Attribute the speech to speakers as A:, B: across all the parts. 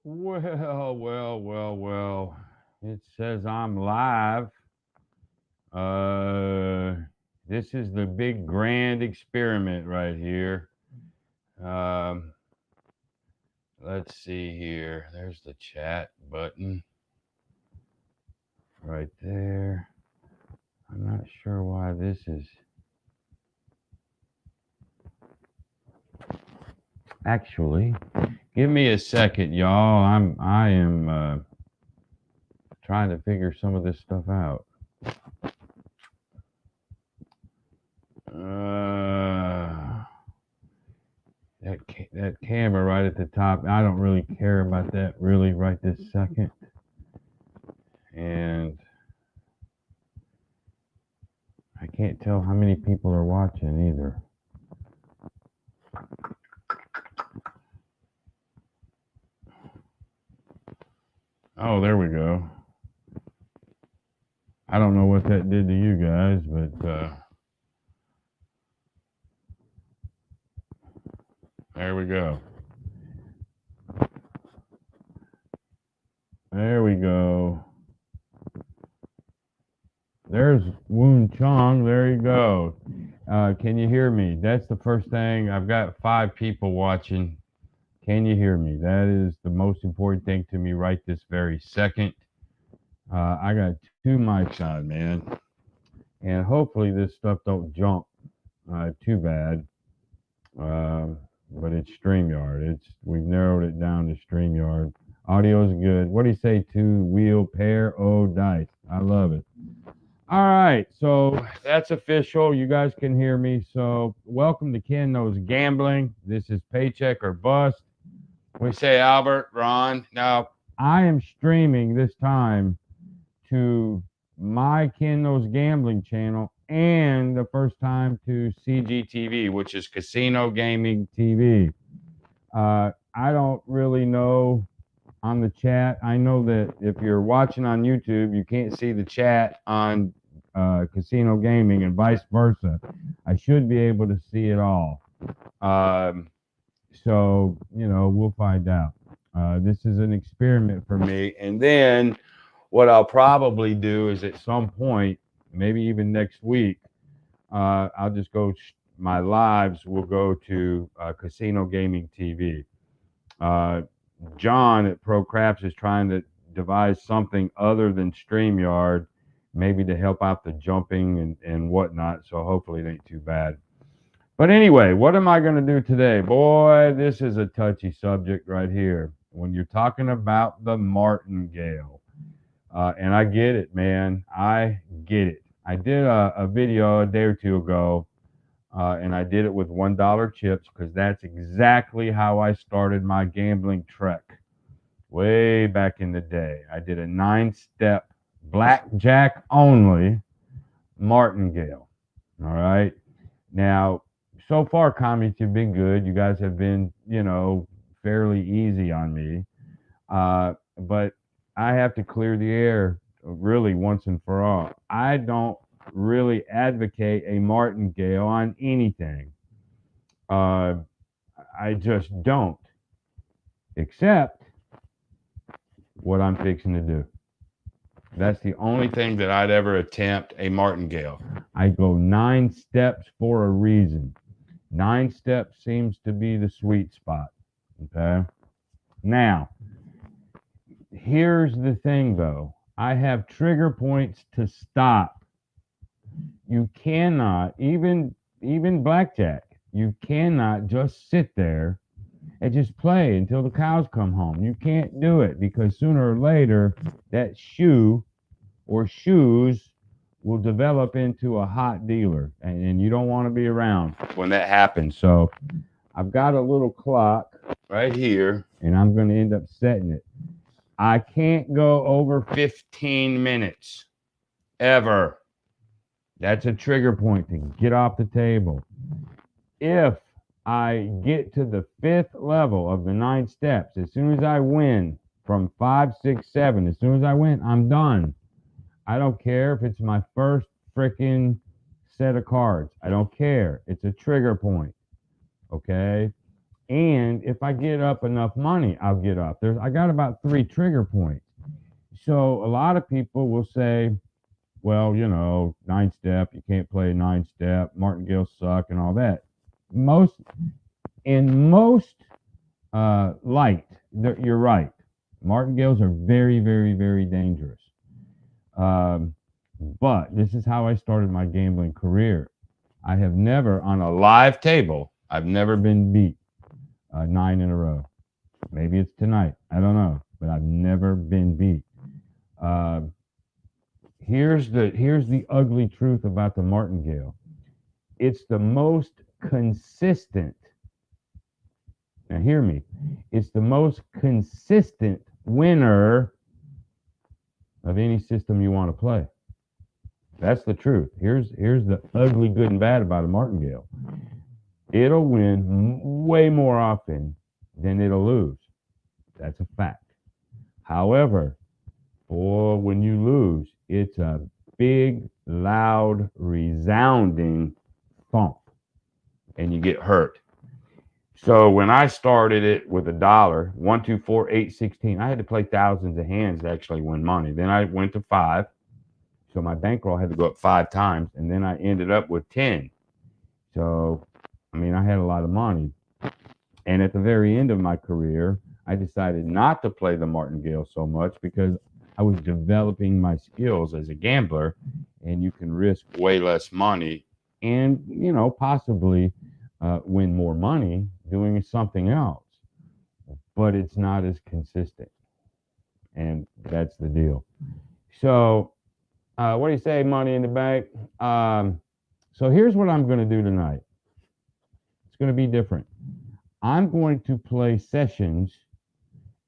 A: Well. It says I'm live. Uh, this is the big grand experiment right here. Um, let's see here. There's the chat button right there. I'm not sure why this is. Actually, give me a second, y'all. I am trying to figure some of this stuff out. Uh, that camera right at the top. I don't really care about that really right this second. And I can't tell how many people are watching either. Oh, there we go. I don't know what that did to you guys, but there we go. There we go. There's Woon Chong. There you go. Can you hear me? That's the first thing. I've got 5 people watching. Can you hear me? That is the most important thing to me right this very second. I got 2 mics on, man, and hopefully this stuff don't jump too bad. But it's StreamYard. We've narrowed it down to StreamYard. Audio's good. What do you say? 2-wheel pair o dice. I love it. All right, so that's official. You guys can hear me. So welcome to Ken Knows Gambling. This is Paycheck or Bust. We say Albert, Ron. Now I am streaming this time to my Ken Knows Gambling channel and the first time to CGTV, which is Casino Gaming TV. I don't really know on the chat. I know that if you're watching on YouTube, you can't see the chat on Casino Gaming and vice versa. I should be able to see it all. So, we'll find out. This is an experiment for me. And then what I'll probably do is at some point, maybe even next week, I'll just go, my lives will go to Casino Gaming TV. John at Pro Craps is trying to devise something other than StreamYard, maybe to help out the jumping and whatnot. So hopefully it ain't too bad. But anyway, what am I going to do today? Boy, this is a touchy subject right here. When you're talking about the Martingale, and I get it, man. I get it. I did a video a day or two ago, and I did it with $1 chips because that's exactly how I started my gambling trek way back in the day. I did a 9-step blackjack only Martingale. All right. Now, so far, comments have been good. You guys have been, fairly easy on me. But I have to clear the air really once and for all. I don't really advocate a martingale on anything. I just don't, except what I'm fixing to do. That's the only thing that I'd ever attempt a martingale. I go 9 steps for a reason. 9 steps seems to be the sweet spot. Okay. Now, here's the thing though. I have trigger points to stop. You cannot, even blackjack, you cannot just sit there and just play until the cows come home. You can't do it because sooner or later that shoe or shoes will develop into a hot dealer, and you don't want to be around when that happens. So I've got a little clock right here, and I'm going to end up setting it. I can't go over 15 minutes ever. That's a trigger point to get off the table. If I get to the 5th level of the 9 steps, as soon as I win from 5, 6, 7, as soon as I win, I'm done. I don't care if it's my first freaking set of cards. I don't care. It's a trigger point. Okay? And if I get up enough money, I'll get up. I got about 3 trigger points. So a lot of people will say, well, 9-step, you can't play 9-step, martingale suck and all that. Most light, you're right. Martingales are very, very, very dangerous. But this is how I started my gambling career. I have never, on a live table, I've never been beat 9 in a row. Maybe it's tonight. I don't know. But I've never been beat. Here's the ugly truth about the martingale. It's the most consistent. Now hear me. It's the most consistent winner of any system you want to play. That's the truth. Here's the ugly good and bad about a martingale. It'll win way more often than it'll lose. That's a fact. However, when you lose, it's a big, loud, resounding thump, and you get hurt. So when I started it with $1, 1, 2, 4, 8, 16, I had to play thousands of hands to actually win money. Then I went to 5. So my bankroll had to go up 5 times, and then I ended up with 10. So, I had a lot of money. And at the very end of my career, I decided not to play the martingale so much because I was developing my skills as a gambler, and you can risk way less money and, possibly win more money doing something else. But it's not as consistent. And that's the deal. So, what do you say, money in the bank? So here's what I'm going to do tonight. It's going to be different. I'm going to play sessions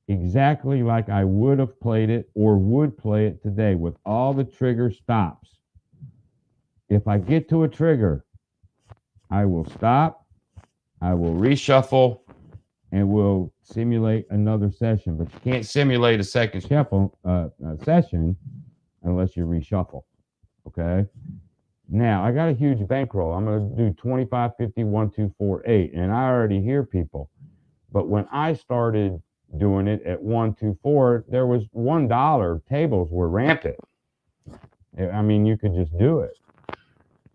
A: exactly like I would have played it or would play it today with all the trigger stops. If I get to a trigger, I will stop, I will reshuffle, and we'll simulate another session. But you can't simulate a second session unless you reshuffle. Okay? Now, I got a huge bankroll. I'm going to do 25, 50, 1, 2, 4, 8. And I already hear people. But when I started doing it at 1, 2, 4, there was $1 tables were rampant. You could just do it.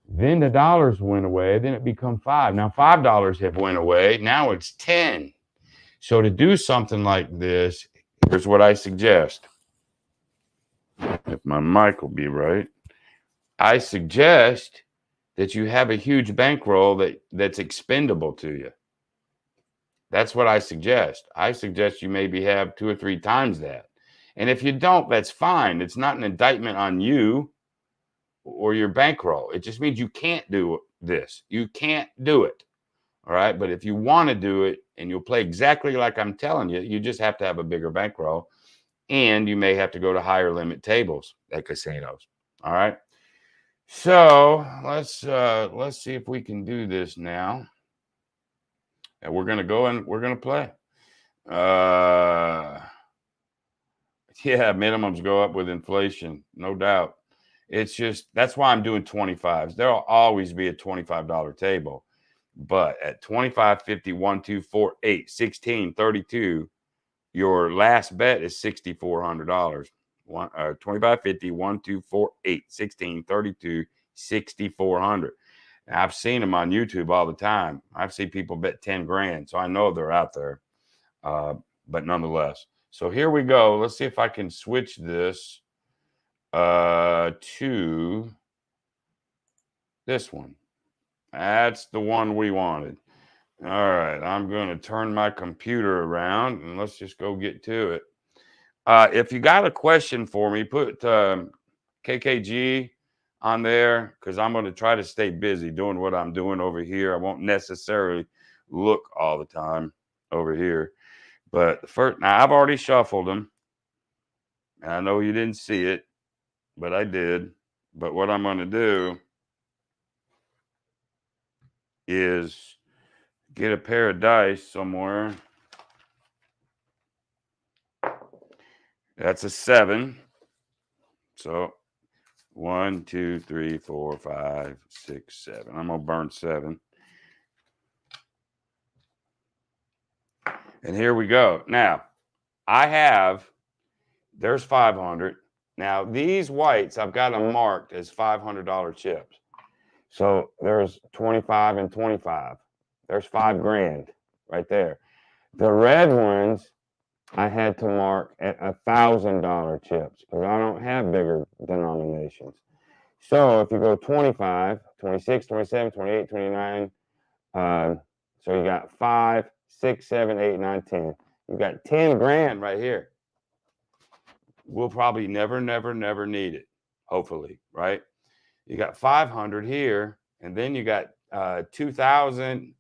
A: Then the dollars went away. Then it become 5. Now $5 have went away. Now it's 10. So to do something like this, here's what I suggest. If my mic will be right, I suggest that you have a huge bankroll that's expendable to you. That's what I suggest. I suggest you maybe have 2 or 3 times that. And if you don't, that's fine. It's not an indictment on you or your bankroll. It just means you can't do this. You can't do it. All right. But if you want to do it and you'll play exactly like I'm telling you, you just have to have a bigger bankroll. And you may have to go to higher limit tables at casinos. All right. So let's see if we can do this now. And we're going to go and we're going to play. Yeah, minimums go up with inflation, no doubt. It's just, that's why I'm doing 25s. There'll always be a $25 table. But at 25, 50, 1, 2, 4, 8, 16, 32, your last bet is $6,400. 25, 50, 1, 2, 4, 8, 16, 32, 6,400. I've seen them on YouTube all the time. I've seen people bet 10 grand. So I know they're out there. But nonetheless. So here we go. Let's see if I can switch this to this one. That's the one we wanted. All right. I'm going to turn my computer around and let's just go get to it. If you got a question for me, put KKG on there because I'm going to try to stay busy doing what I'm doing over here. I won't necessarily look all the time over here. But now I've already shuffled them. And I know you didn't see it, but I did. But what I'm going to do is get a pair of dice somewhere. That's a 7. So 1, 2, 3, 4, 5, 6, 7. I'm going to burn 7. And here we go. Now, there's 500. Now, these whites, I've got them marked as $500 chips. So there's 25 and 25. There's $5,000 right there. The red ones, I had to mark at $1,000 chips because I don't have bigger denominations. So if you go 25, 26, 27, 28, 29, so you got 5, 6, 7, 8, 9, 10. You got $10,000 right here. We'll probably never need it, hopefully, right? You got 500 here, and then you got 2,000,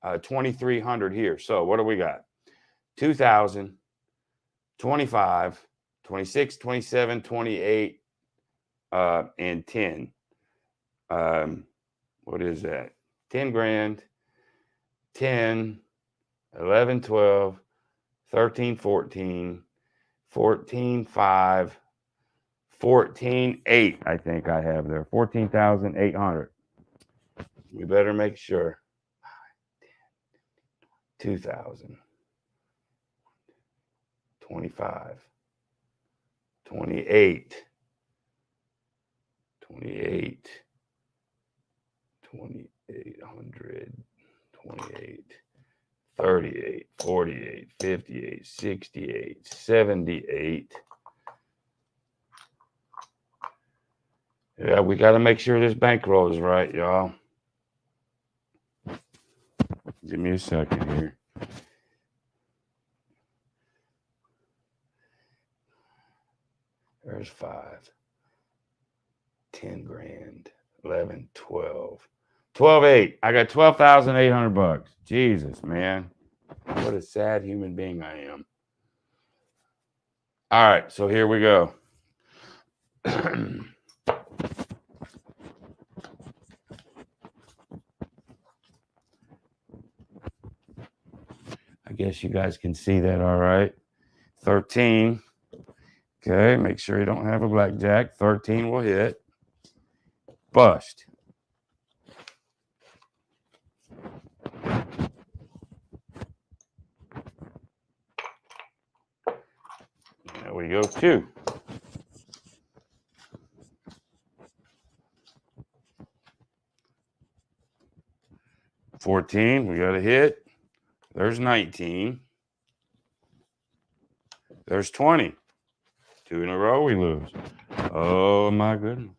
A: 2,300 here. So what do we got? 2,000, 25, 26, 27, 28, and 10. What is that? 10 grand, 10, 11, 12, 13, 14, 14, 5, 14, 8, I think I have there. 14,800. We better make sure. 2,000, 25, 28, 28, 2,800, 28, 38, 48, 58, 68, 78. Yeah, we got to make sure this bankroll is right, y'all. Give me a second here. There's 5, 10 grand, 11, 12, 12,800. I got 12,800 bucks. Jesus, man. What a sad human being I am. All right, so here we go. I guess you guys can see that all right. 13. Okay, make sure you don't have a blackjack. 13 will hit. Bust. There we go, 2. $14, we got a hit. There's 19. There's 20. 2 in a row, we lose. Oh, my goodness.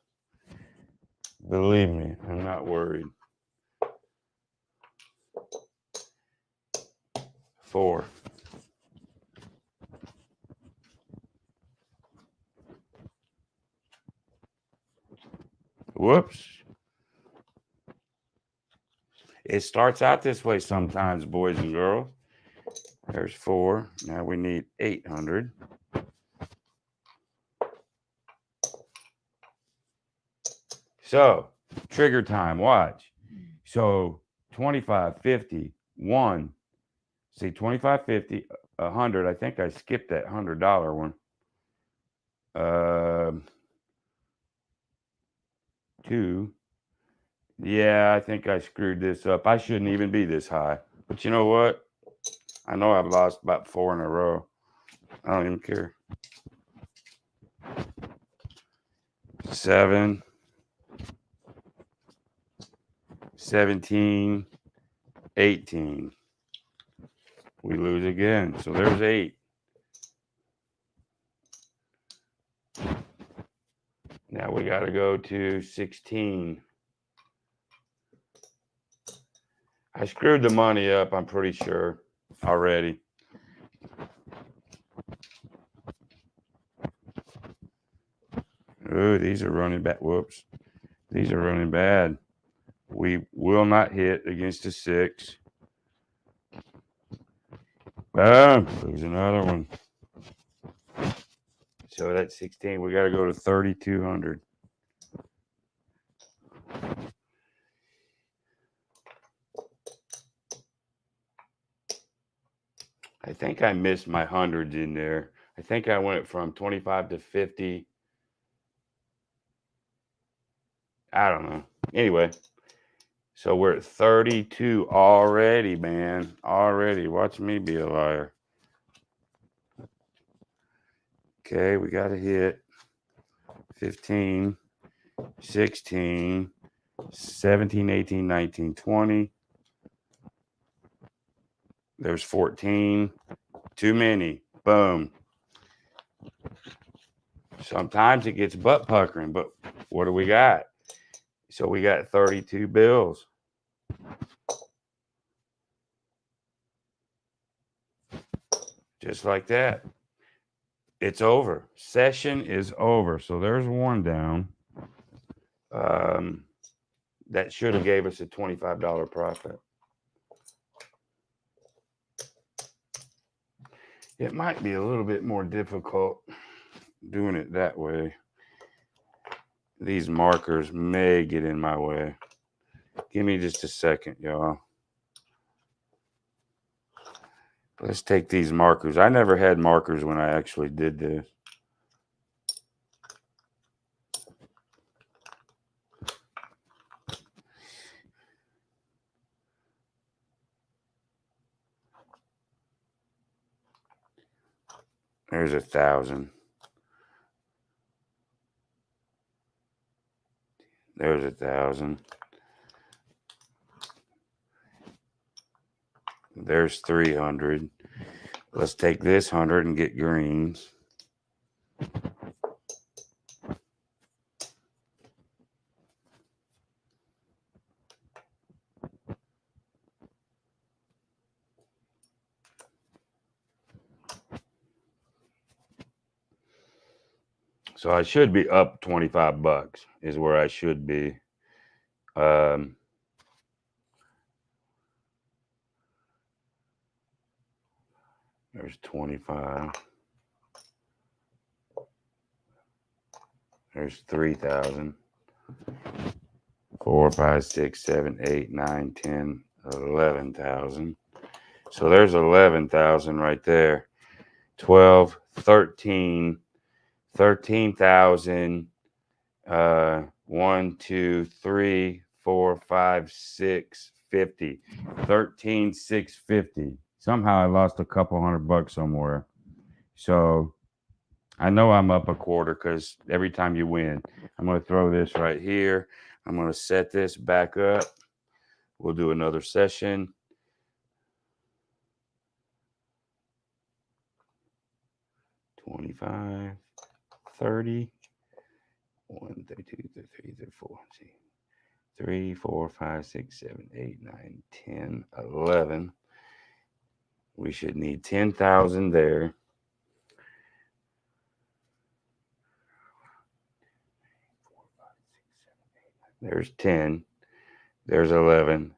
A: Believe me, I'm not worried. 4. Whoops. It starts out this way sometimes, boys and girls. There's 4. Now we need 800. So, trigger time, watch. So, 25, 50, 1. See, 25, 50, 100. I think I skipped that $100 one. 2. Yeah, I think I screwed this up. I shouldn't even be this high. But you know what? I know I've lost about 4 in a row. I don't even care. 7, 17, 18. We lose again. So there's 8. Now we got to go to 16. I screwed the money up, I'm pretty sure, already. Oh, these are running bad. Whoops. These are running bad. We will not hit against a 6. Boom. There's another one. So that's 16. We got to go to 3,200. I think I missed my hundreds in there. I think I went from 25 to 50. I don't know. Anyway, So we're at 32 already, man. Already. Watch me be a liar. Okay, we got to hit 15, 16, 17, 18, 19, 20. There's 14. Too many. Boom. Sometimes it gets butt puckering, but what do we got? So we got 32 bills. Just like that. It's over. Session is over. So there's one down. That should have gave us a $25 profit. It might be a little bit more difficult doing it that way. These markers may get in my way. Give me just a second, y'all. Let's take these markers. I never had markers when I actually did this. There's 1,000. There's 1,000. There's 300. Let's take this 100 and get greens. So I should be up 25 bucks is where I should be. There's 25. There's 3,000. 4, 5, 6, 7, 8, 9, 10, 11,000. So there's 11,000 right there. 12, 13, 13,000. 1, 2, 3, 4, 5, 6, 50. 13,650. Somehow I lost a couple $100 somewhere. So I know I'm up a quarter because every time you win, I'm going to throw this right here. I'm going to set this back up. We'll do another session. $25, $30, 1, 32, 33, 34, 3, 4, 5, 6, 7, 8, 9, 10, 11. We should need 10,000 there. There's 10. There's 11.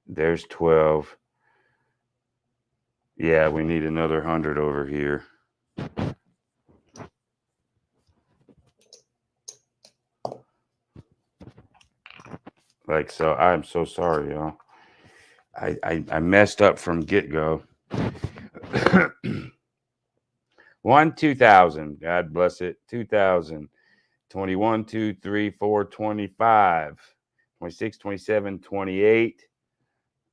A: There's 12. Yeah, we need another 100 over here. Like so. I'm so sorry, y'all. I messed up from get-go. 1, 2,000. God bless it. 2,000. 21, 2, 3, 4, 25. 26, 27, 28.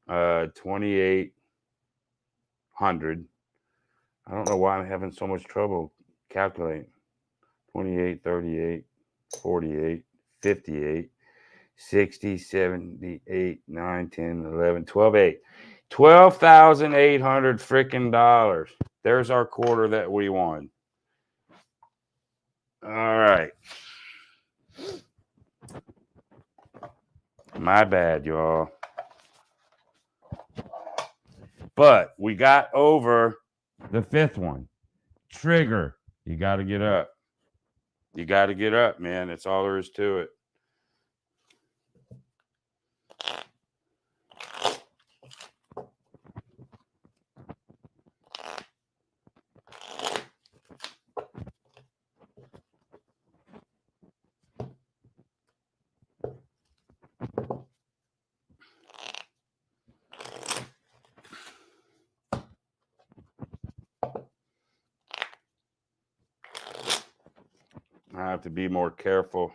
A: 2,800. I don't know why I'm having so much trouble calculating. 28, 38, 48, 58, 60, 78, 9, 10, 11, 12, 8. $12,800 freaking dollars. There's our quarter that we won. All right. My bad, y'all. But we got over the fifth one. Trigger. You got to get up. You got to get up, man. That's all there is to it. I have to be more careful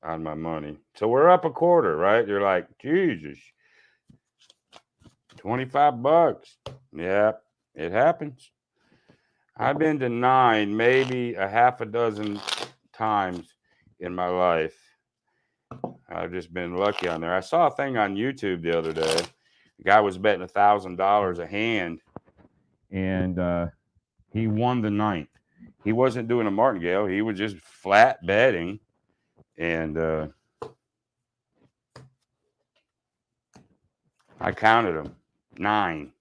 A: on my money. So we're up a quarter, right? You're like, Jesus, 25 bucks. Yeah, it happens. I've been to 9, maybe a half a dozen times in my life. I've just been lucky on there. I saw a thing on YouTube the other day. The guy was betting $1,000 a hand, and he won the 9th. He wasn't doing a martingale. He was just flat betting, and I counted him 9.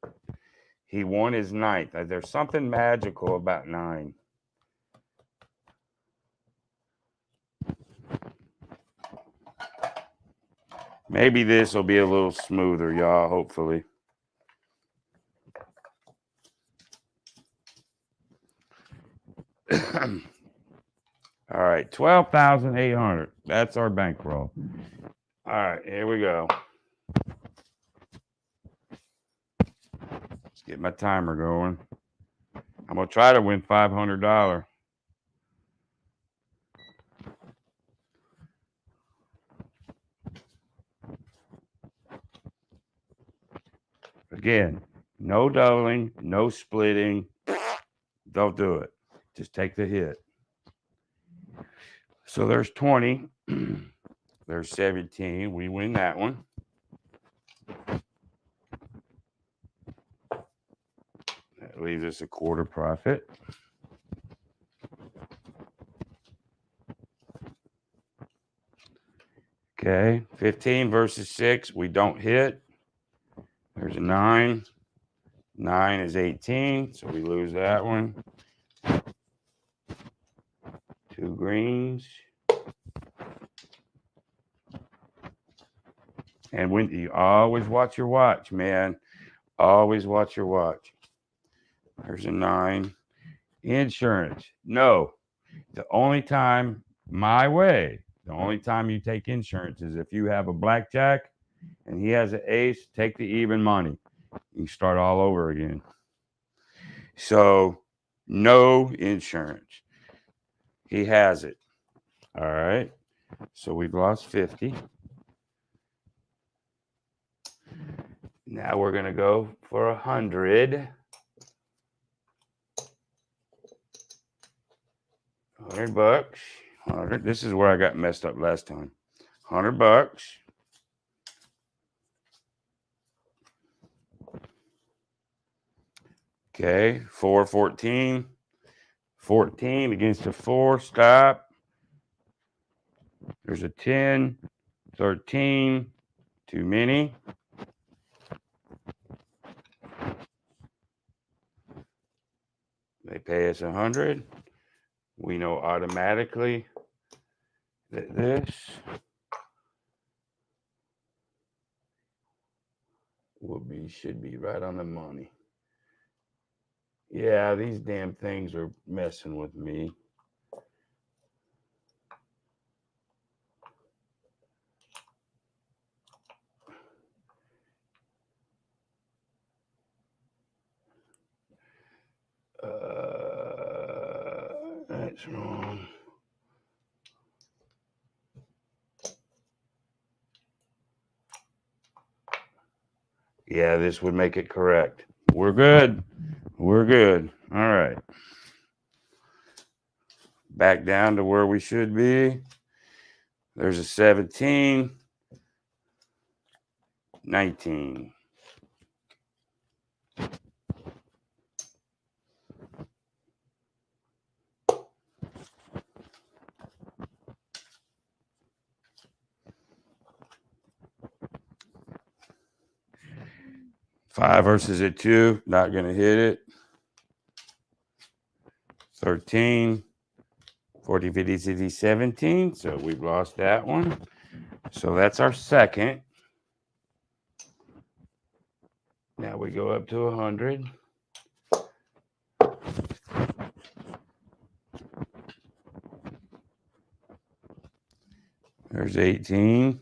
A: He won his 9th. There's something magical about 9. Maybe this will be a little smoother, y'all, hopefully. All right, 12,800. That's our bankroll. All right, here we go. Let's get my timer going. I'm going to try to win $500. Again, no doubling, no splitting. Don't do it. Just take the hit. So there's 20. There's 17. We win that one. That leaves us a quarter profit. Okay, 15 versus 6. We don't hit. There's a 9. 9 is 18, so we lose that one. 2 greens. And when you always watch your watch, man. Always watch your watch. There's a 9. Insurance. No. The only time, my way, the only time you take insurance is if you have a blackjack and he has an ace, take the even money. You start all over again. So, no insurance. He has it. All right. So we've lost 50. Now we're going to go for 100. 100 bucks. 100. This is where I got messed up last time. 100 bucks. Okay. 4, 14. 14 against a 4. Stop. There's a 10. 13. Too many. They pay us 100. We know automatically that this should be right on the money. Yeah, these damn things are messing with me. That's wrong. Yeah, this would make it correct. We're good. We're good. All right. Back down to where we should be. There's a 17. 19. Five versus a 2. Not going to hit it. 13. 40, 50, 60, 17. So we've lost that one. So that's our second. Now we go up to 100. There's 18.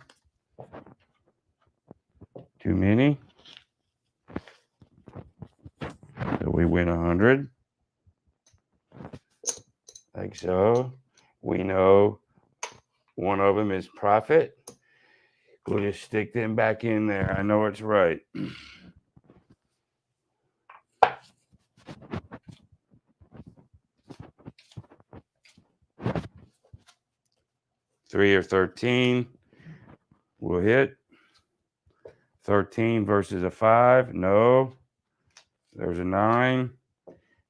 A: Too many. So we win 100. Like so. We know One of them is profit. We'll just stick them back in there. I know it's right. Three or 13 will hit. 13 versus a 5. No. There's a 9.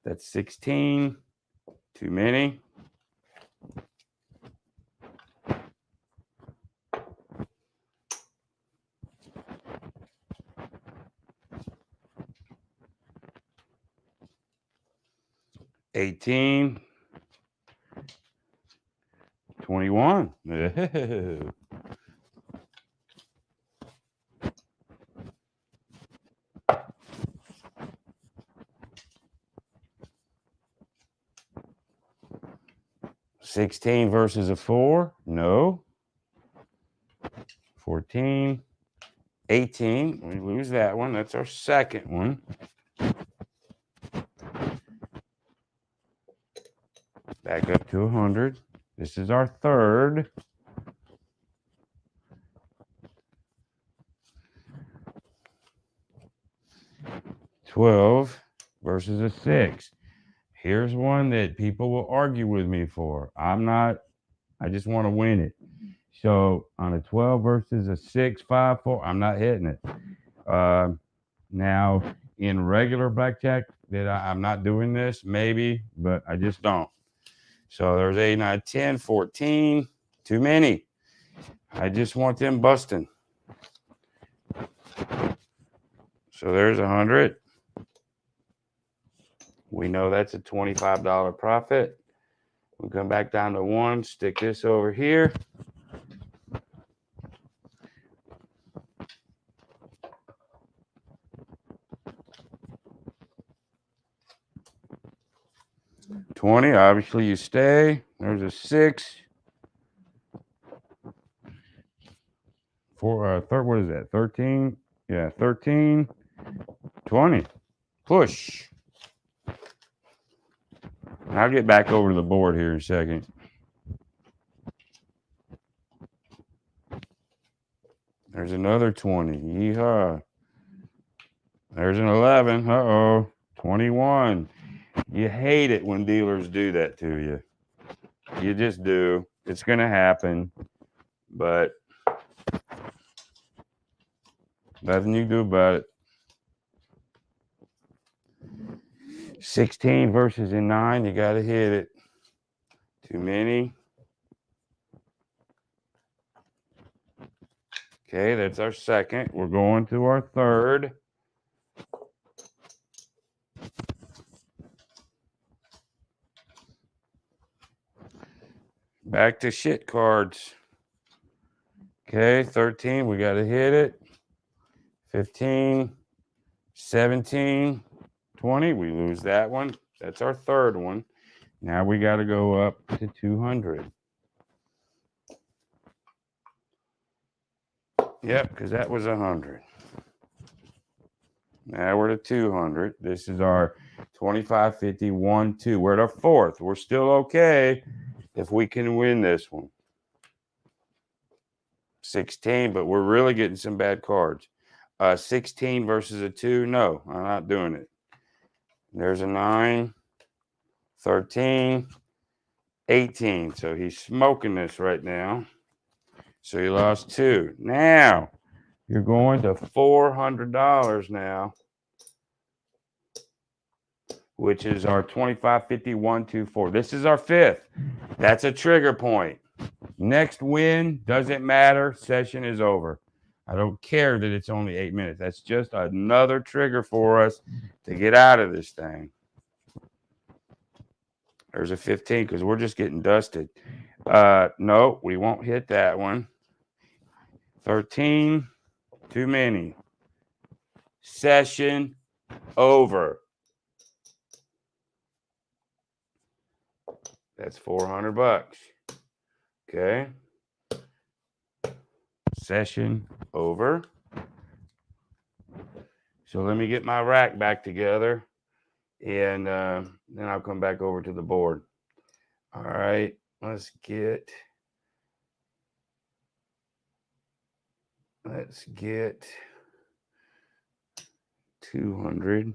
A: That's 16. Too many. $18. 21. $16 versus a 4. No. 14. 18. We lose that one. That's our second one. Back up to 100. This is our third. $12 versus a 6. Here's one that people will argue with me for. I just want to win it. So on a 12 versus a 6, 5, 4, I'm not hitting it. Now, in regular blackjack, I'm not doing this, maybe, but I just don't. So there's 8, 9, 10, 14. Too many. I just want them busting. So there's 100. We know that's a $25 profit. We'll come back down to 1. Stick this over here. $20. Obviously, you stay. There's a 6. What is that? 13. Yeah, 13. 20. Push. I'll get back over to the board here in a second. There's another 20. Yeehaw. There's an 11. Uh-oh. 21. You hate it when dealers do that to you. You just do. It's going to happen. But nothing you can do about it. 16 versus a 9. You got to hit it. Too many. Okay, that's our second. We're going to our third. Back to shit cards. Okay, 13. We got to hit it. 15. 17. 20. We lose that one. That's our third one. Now we got to go up to 200. Yep, because that was 100. Now we're to 200. This is our 25, 50, 1, 2. We're at our fourth. We're still okay if we can win this one. 16, but we're really getting some bad cards. 16 versus a 2. No, I'm not doing it. There's a 9, 13, 18. So he's smoking this right now. So you lost 2. Now you're going to $400 now, which is our 25, 50, 1, 2, 4. This is our fifth. That's a trigger point. Next win, doesn't matter. Session is over. I don't care that it's only 8 minutes. That's just another trigger for us to get out of this thing. There's a 15 because we're just getting dusted. No, we won't hit that one. 13, too many. Session over. That's $400. Okay. Session over. So let me get my rack back together, and then I'll come back over to the board. All right, let's get Let's get 200.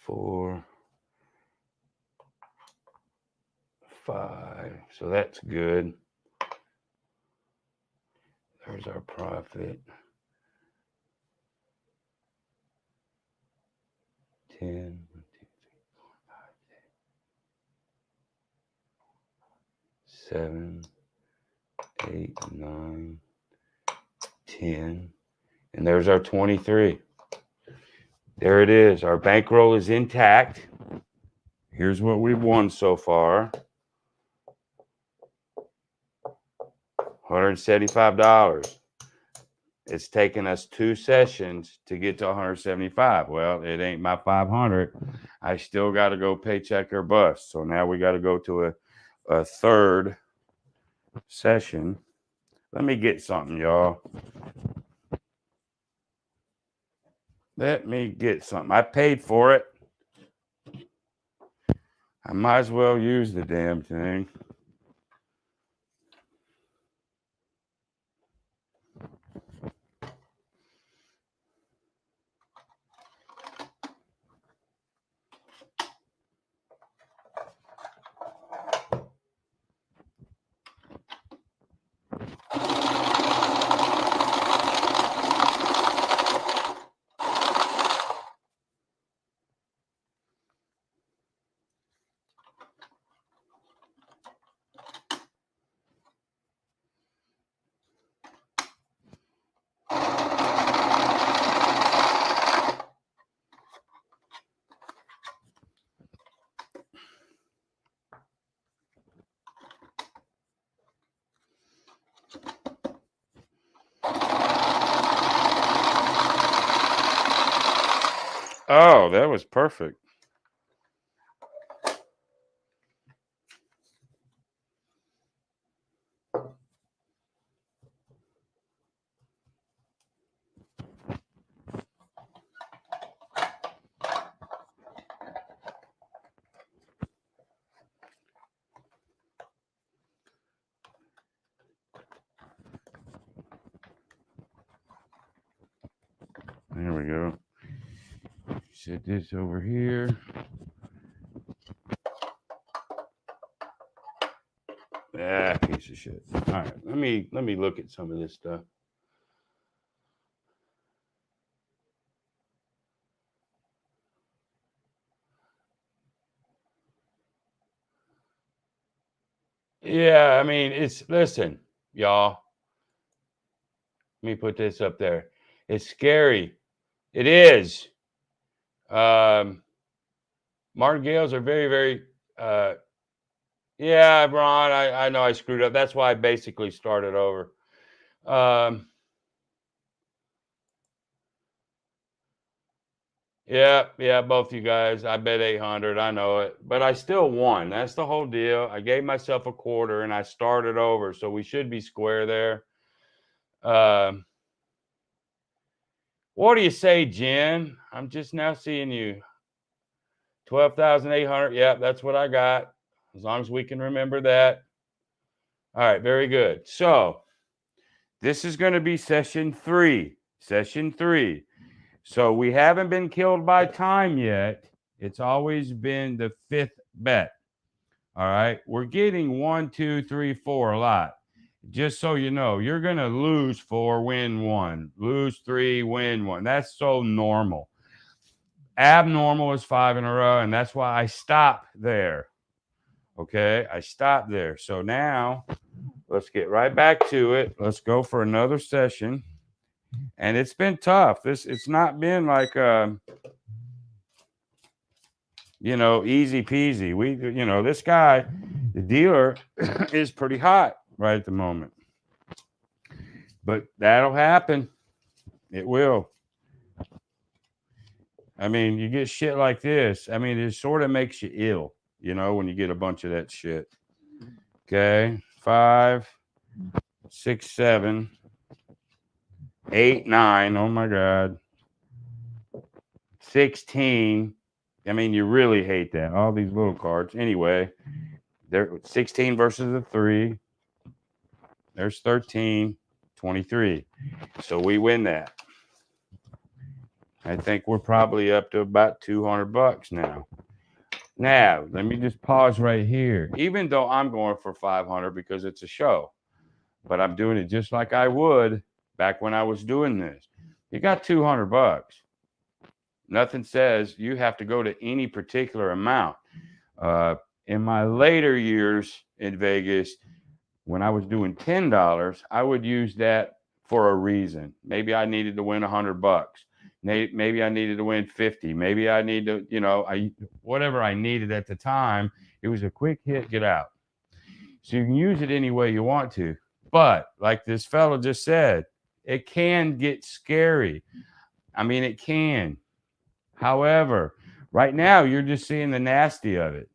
A: Four, 5. So that's good. There's our profit. 10, 1, 2, 3, 4, 5, 7, 8, 9, 10. And there's our 23. There it is. Our bankroll is intact. Here's what we've won so far. $175. It's taken us 2 sessions to get to 175. Well, it ain't my 500. I still got to go paycheck or bust. So now we got to go to a third session. Let me get something, y'all. Let me get something. I paid for it. I might as well use the damn thing. Oh, that was perfect. There we go. Set this over here. Ah, piece of shit. All right, let me look at some of this stuff. Yeah, I mean, listen, y'all. Let me put this up there. It's scary. It is. Martingales are very, very yeah, Ron, I know I screwed up. That's why I basically started over. Yeah, both you guys. I bet 800. I know it, but I still won. That's the whole deal. I gave myself a quarter and I started over, so we should be square there. What do you say, Jen? I'm just now seeing you. 12,800. Yeah, that's what I got. As long as we can remember that. All right, very good. So this is going to be session 3. Session 3. So we haven't been killed by time yet. It's always been the 5th bet. All right. We're getting 1, 2, 3, 4 a lot. Just so you know, you're going to lose 4, win 1, lose 3, win 1. That's so normal. Abnormal is 5 in a row, and that's why I stop there. Okay, I stopped there. So now let's get right back to it. Let's go for another session. And it's been tough. It's not been like easy peasy. This guy, the dealer, is pretty hot right at the moment. But that'll happen. It will. I mean, you get shit like this. I mean, it sort of makes you ill. you know, when you get a bunch of that shit. Okay, 5, 6, 7, 8, 9. Oh my God. 16. I mean, you really hate that. All these little cards. Anyway, there 16 versus a 3. There's 13, 23. So we win that. I think we're probably up to about $200 now. Now, let me just pause right here. Even though I'm going for 500 because it's a show, but I'm doing it just like I would back when I was doing this. You got $200. Nothing says you have to go to any particular amount. In my later years in Vegas, when I was doing $10, I would use that for a reason. Maybe I needed to win $100. Maybe I needed to win 50. Maybe I need to, you know, whatever I needed at the time. It was a quick hit, get out. So you can use it any way you want to. But like this fellow just said, it can get scary. I mean, it can. However, right now you're just seeing the nasty of it.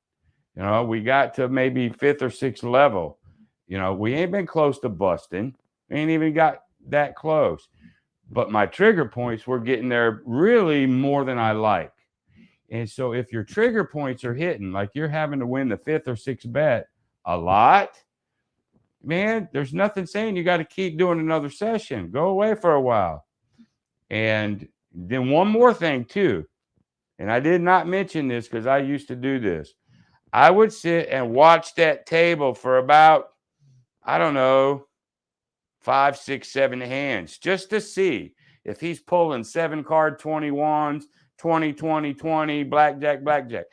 A: You know, we got to maybe 5th or 6th level. You know, we ain't been close to busting. We ain't even got that close. But my trigger points, we're getting there really more than I like. And so if your trigger points are hitting, like you're having to win the 5th or 6th bet a lot, man, there's nothing saying you got to keep doing another session. Go away for a while. And then one more thing too, and I did not mention this because I used to do this. I would sit and watch that table for about, I don't know, 5, 6, 7 hands just to see if he's pulling 7-card 21s, 20, 20, 20, blackjack, blackjack.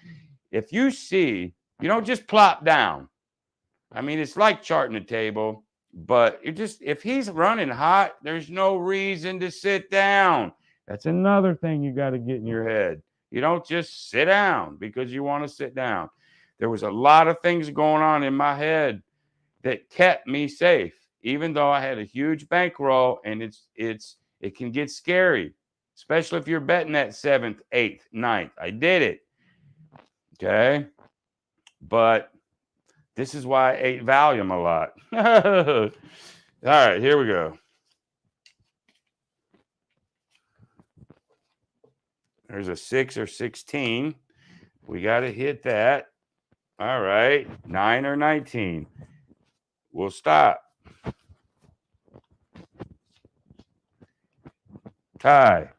A: If you see, you don't just plop down. I mean, it's like charting a table, but you just, if he's running hot, there's no reason to sit down. That's another thing you got to get in your head. You don't just sit down because you want to sit down. There was a lot of things going on in my head that kept me safe, even though I had a huge bankroll, and it can get scary, especially if you're betting that 7th, 8th, 9th. I did it. Okay. But this is why I ate Valium a lot. All right, here we go. There's a 6 or 16. We got to hit that. All right, 9 or 19. We'll stop. Tie.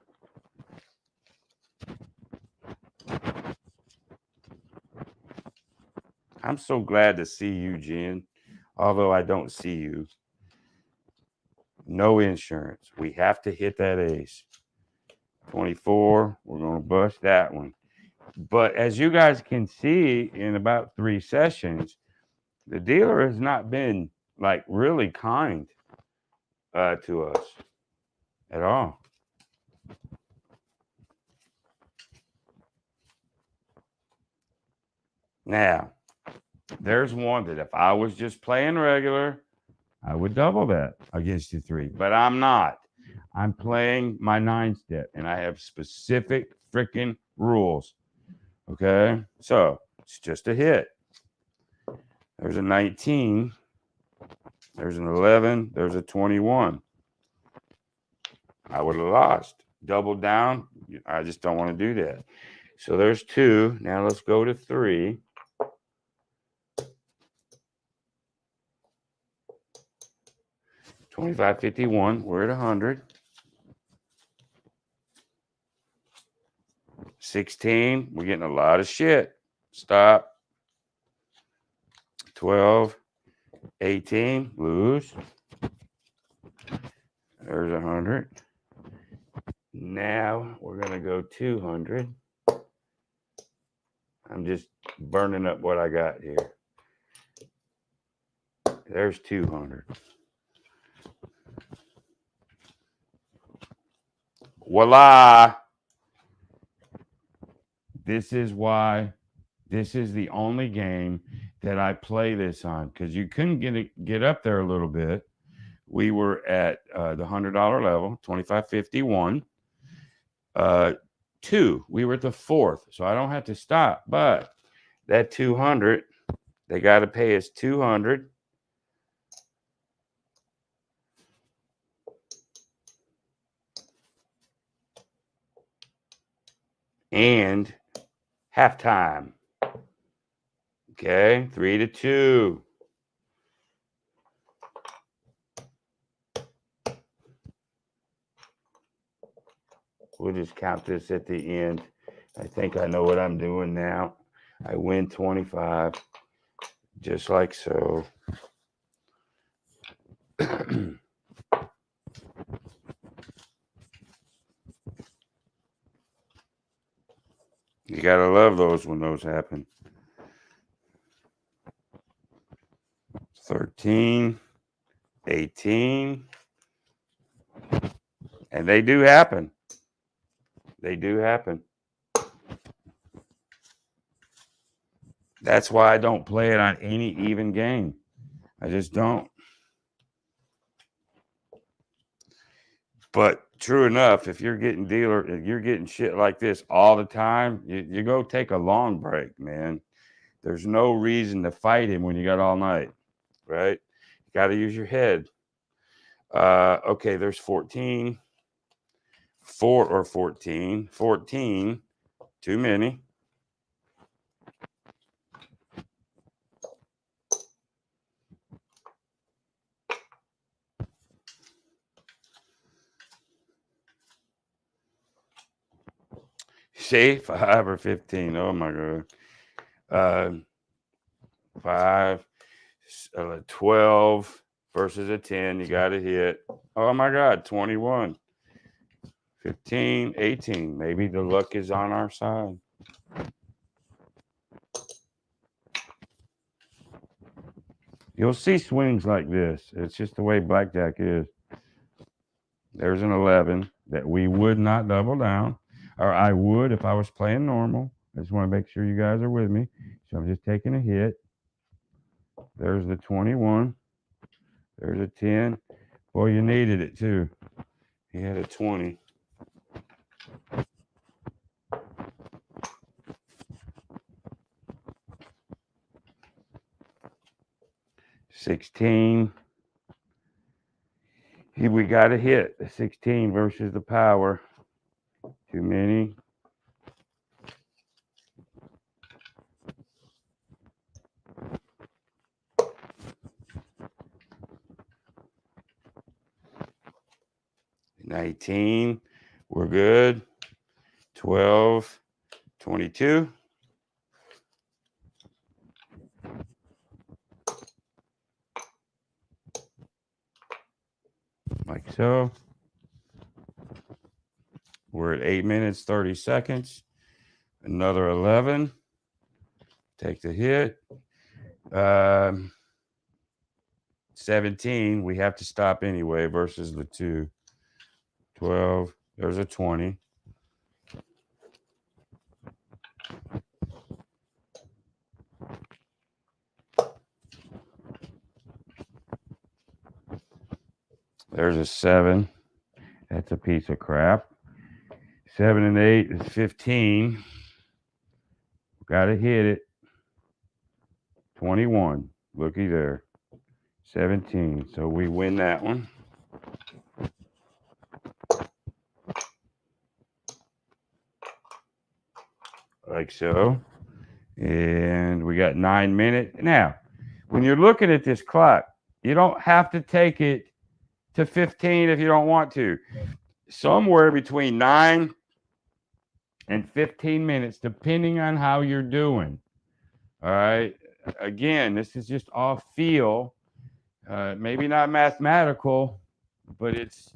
A: I'm so glad to see you, Jen, although I don't see you. No insurance. We have to hit that ace. 24. We're going to bust that one. But as you guys can see, in about 3 sessions, the dealer has not been like really kind to us at all. Now, there's one that if I was just playing regular, I would double that against the 3, but I'm not. I'm playing my 9-step, and I have specific freaking rules. Okay, so it's just a hit. There's a 19. There's an 11. There's a 21. I would have lost. Double down. I just don't want to do that. So there's 2. Now let's go to 3. $25.51. We're at 100. 16. We're getting a lot of shit. Stop. 12. 18. Lose. There's 100. Now we're going to go 200. I'm just burning up what I got here. There's 200. Voila. This is why this is the only game that I play this on, because you couldn't get up there a little bit. We were at the $100 level, $25.51. 2, we were at the 4th, so I don't have to stop. But that 200. They got to pay us 200. And halftime. Okay, 3-2. We'll just count this at the end. I think I know what I'm doing now. I win 25, just like so. You gotta love those when those happen. 13, 18. And they do happen. They do happen. That's why I don't play it on any even game. I just don't. But true enough, if you're getting shit like this all the time, you go take a long break, man. There's no reason to fight him when you got all night, right? You got to use your head. Okay, there's 14. 4 or 14. 14, too many. See, 5 or 15. Oh my God. 5, 12 versus a 10. You got to hit. Oh my God, 21. 15, 18. Maybe the luck is on our side. You'll see swings like this. It's just the way blackjack is. There's an 11 that we would not double down. Or I would if I was playing normal. I just want to make sure you guys are with me. So I'm just taking a hit. There's the 21. There's a 10. Boy, you needed it too. He had a 20. $16. We got a hit. The 16 versus the power. Too many. $19. We're good. 12. 22. Like so. We're at 8 minutes, 30 seconds. Another 11. Take the hit. 17. We have to stop anyway versus the 2. 12. There's a 20. There's a 7. That's a piece of crap. 7 and 8 is 15. Gotta hit it. 21. Looky there. 17. So we win that one. Like so. And we got 9 minutes. Now, when you're looking at this clock, you don't have to take it to 15 if you don't want to. Somewhere between 9 and 15 minutes, depending on how you're doing. All right. Again, this is just off feel. Maybe not mathematical, but it's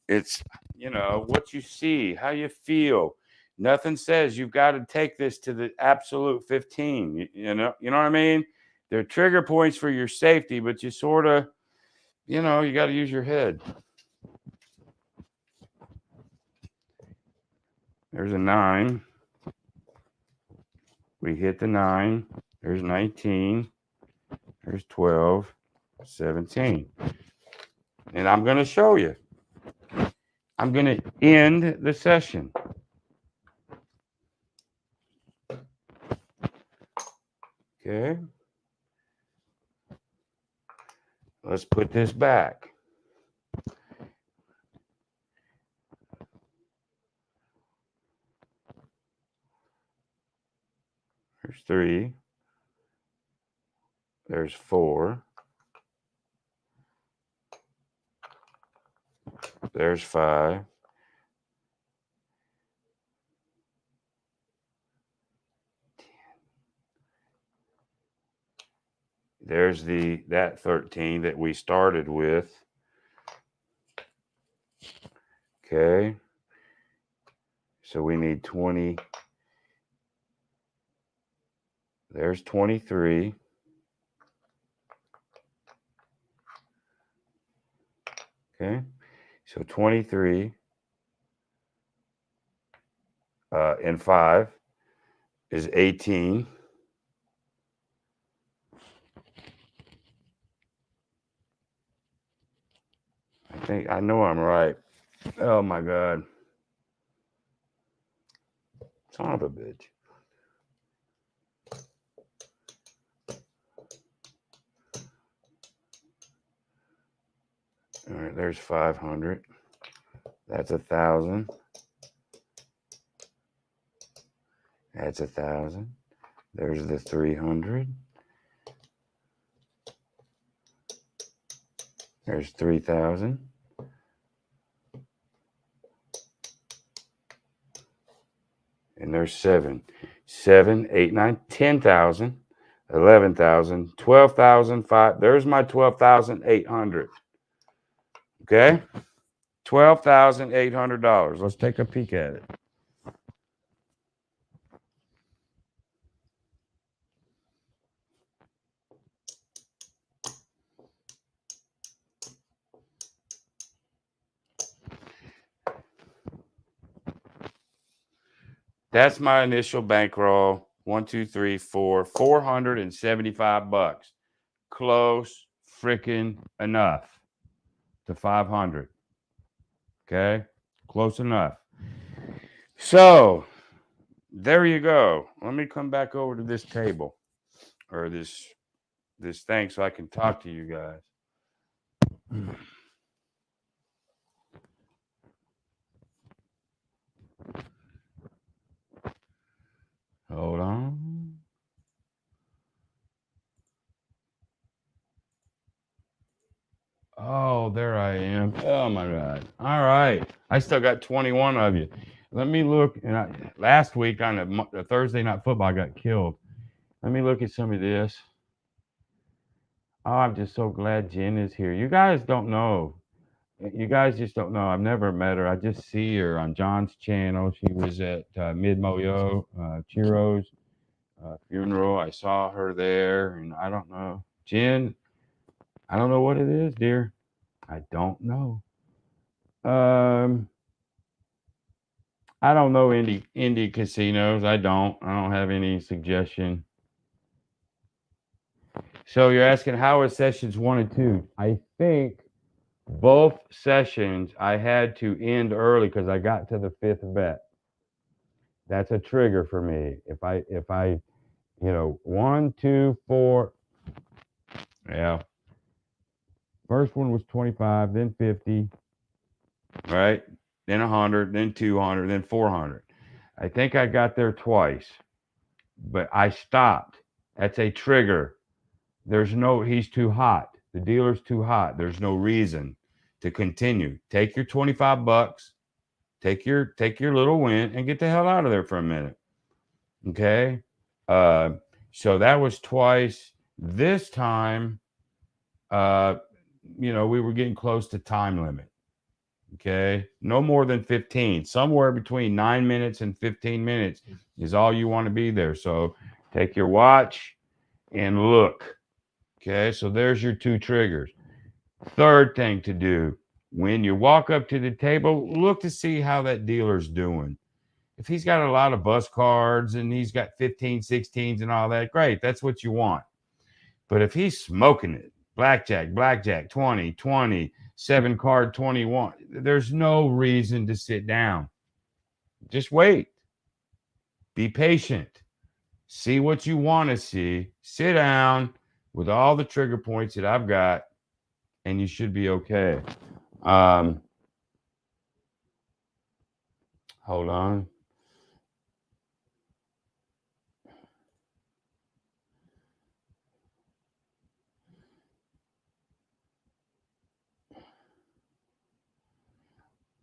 A: what you see, how you feel. Nothing says you've got to take this to the absolute 15. You know what I mean? They're trigger points for your safety, but you sort of, you got to use your head. There's a 9. We hit the 9. There's 19. There's 12. 17. And I'm going to show you. I'm going to end the session. let's put this back. There's 3. There's 4. There's 5. There's that 13 that we started with. Okay. So we need 20. There's 23. Okay. So 23 and 5 is 18. I know I'm right. Oh my God. Son of a bitch. All right, there's 500. That's 1,000. That's 1,000. There's the 300. There's 3,000. And there's 7. 7, 8, 9, 10,000, 11,000, 12,000, 5. There's my 12,800. Okay? $12,800. Let's take a peek at it. That's my initial bankroll. 1, 2, 3, 4, $475. Close freaking enough to 500. Okay? Close enough. So, there you go. Let me come back over to this table or this thing so I can talk to you guys. Hold on. Oh, there I am. Oh my God. All right. I still got 21 of you. Let me look. And last week on a Thursday night football, I got killed. Let me look at some of this. Oh, I'm just so glad Jen is here. You guys don't know. You guys just don't know. I've never met her. I just see her on John's channel. She was at Mid-Moyo, Chiro's funeral. I saw her there, and I don't know. Jen, I don't know what it is, dear. I don't know. I don't know indie casinos. I don't have any suggestion. So you're asking how are sessions 1 and 2? I think both sessions I had to end early because I got to the 5th bet. That's a trigger for me. If I 1, 2, 4. Yeah. First one was 25, then 50, right? Then 100, then 200, then 400. I think I got there twice, but I stopped. That's a trigger. He's too hot. The dealer's too hot. There's no reason to continue. Take your $25, take your little win and get the hell out of there for a minute. Okay? So that was twice. This time, we were getting close to time limit. Okay? No more than 15. Somewhere between 9 minutes and 15 minutes is all you want to be there. So take your watch and look. Okay, so there's your 2 triggers. Third thing to do, when you walk up to the table, look to see how that dealer's doing. If he's got a lot of bus cards and he's got 15, 16s and all that, great, that's what you want. But if he's smoking it, blackjack, 20, 20, 7 card 21, there's no reason to sit down. Just wait. Be patient. See what you want to see. Sit down with all the trigger points that I've got and you should be okay. Hold on.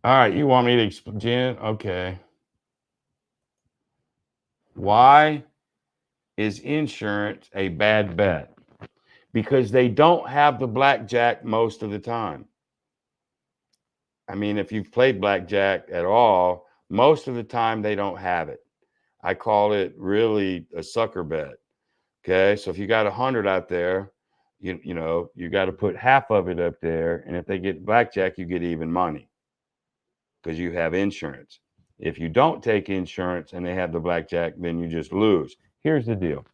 A: All right, you want me to explain, Jen? Okay. Why is insurance a bad bet? Because they don't have the blackjack most of the time. I mean, if you've played blackjack at all, most of the time they don't have it. I call it really a sucker bet. Okay, so if you got 100 out there, you got to put half of it up there, and if they get blackjack, you get even money because you have insurance. If you don't take insurance and they have the blackjack, then you just lose. Here's the deal: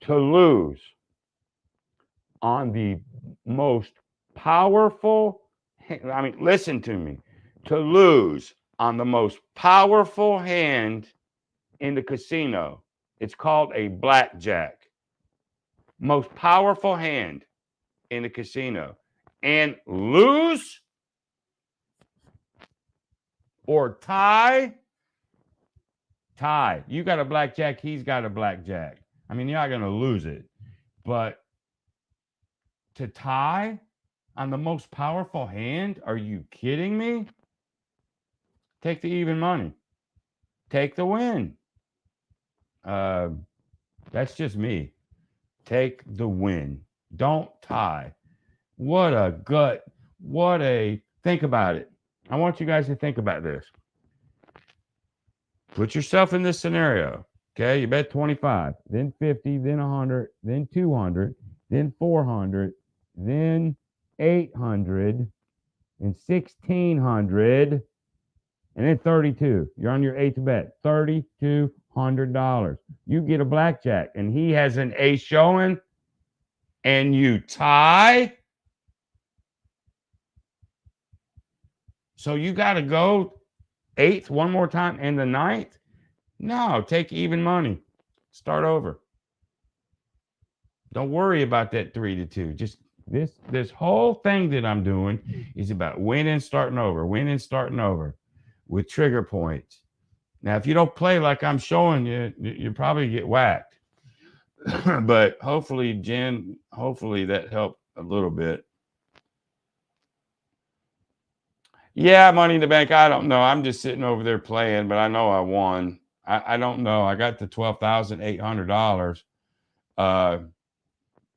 A: to lose on the most powerful, I mean, listen to me, to lose on the most powerful hand in the casino, it's called a blackjack. Most powerful hand in the casino, and lose or tie. You got a blackjack, he's got a blackjack. I mean, you're not going to lose it, but to tie on the most powerful hand, are you kidding me? Take the even money, take the win. That's just me. Take the win, don't tie. What a gut. Think about it. I want you guys to think about this. Put yourself in this scenario. Okay, you bet 25, then 50, then 100, then 200, then 400, then 800, and 1600, and then 32. You're on your eighth bet. $3,200. You get a blackjack, and he has an ace showing, and you tie. So you got to go eighth one more time and the ninth? No, take even money. Start over. Don't worry about that 3-2. Just this whole thing that I'm doing is about winning, starting over with trigger points. Now, if you don't play like I'm showing you, you probably get whacked. But hopefully, Jen, that helped a little bit. Yeah, Money in the Bank. I don't know. I'm just sitting over there playing, but I know I won. I don't know. I got the $12,800.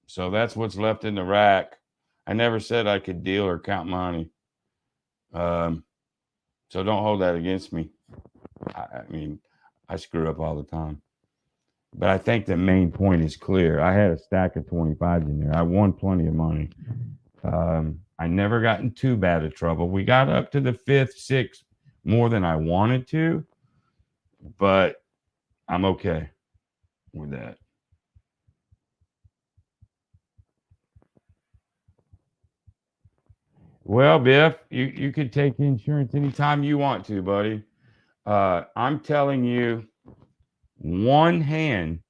A: So that's what's left in the rack. I never said I could deal or count money. So don't hold that against me. I mean, I screw up all the time. But I think the main point is clear. I had a stack of 25s in there. I won plenty of money. I never got in too bad of trouble. We got up to the fifth, sixth more than I wanted to, but I'm okay with that. Well, Biff, you could take insurance anytime you want to, buddy. I'm telling you, one hand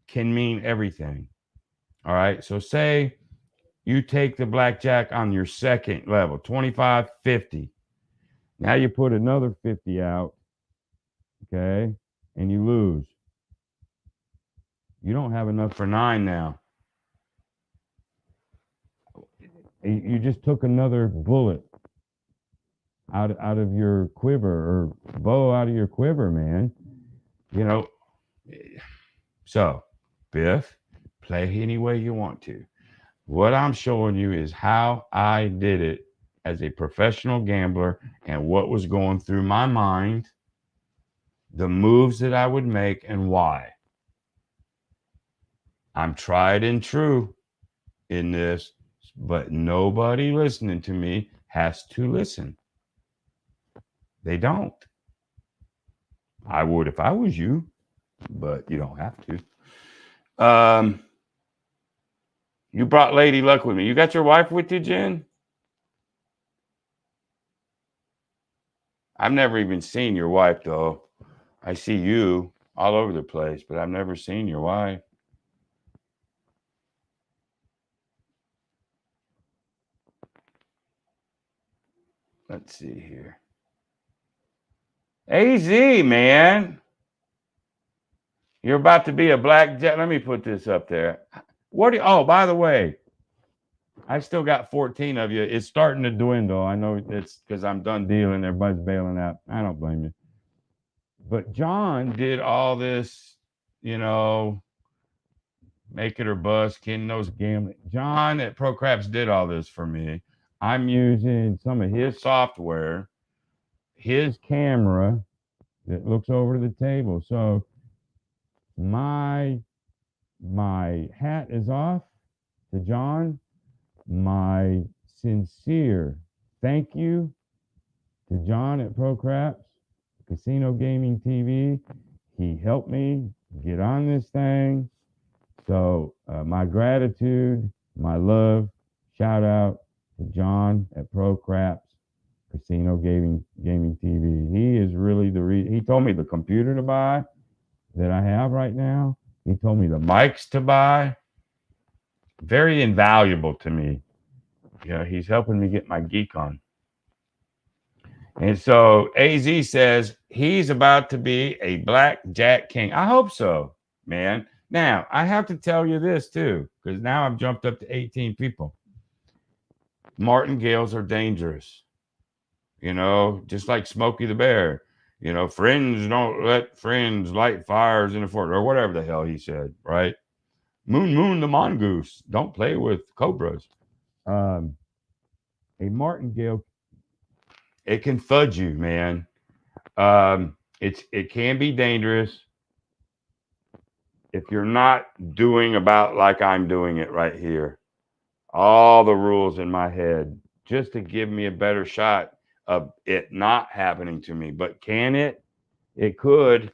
A: can mean everything. All right. So say you take the blackjack on your second level, 25, 50. Now you put another 50 out, okay, and you lose. You don't have enough for 9 now. You just took another bullet out of your quiver, or bow out of your quiver, man. You know, so Biff, play any way you want to. What I'm showing you is how I did it as a professional gambler and what was going through my mind, the moves that I would make, and why. I'm tried and true in this, but nobody listening to me has to listen. They don't. I would if I was you, but you don't have to. You brought Lady Luck with me. You got your wife with you, Jen? I've never even seen your wife, though. I see you all over the place, but I've never seen your wife. let's see here. AZ, man. You're about to be a blackjack. Let me put this up there. Oh, by the way, I still got 14 of you. It's starting to dwindle. I know it's because I'm done dealing. Everybody's bailing out. I don't blame you. But John did all this, make it or bust, Ken knows gambling. John at Pro Craps did all this for me. I'm using some of his software, his camera that looks over the table. So my hat is off to John. My sincere thank you to John at Pro Craps, Casino Gaming TV. He helped me get on this thing. So my gratitude, my love, shout out to John at Pro Craps, Casino Gaming TV. He is really the reason. He told me the computer to buy that I have right now. He told me the mics to buy. Very invaluable to me. He's helping me get my geek on. And so AZ says he's about to be a blackjack king. I hope so, man. Now, I have to tell you this too, because now I've jumped up to 18 people. Martingales are dangerous. Just like Smokey the Bear. Friends don't let friends light fires in the fort, or whatever the hell he said, right? Moon the mongoose. Don't play with cobras. A martingale, it can fudge you, man. It can be dangerous if you're not doing about like I'm doing it right here. All the rules in my head just to give me a better shot of it not happening to me. But can it? It could.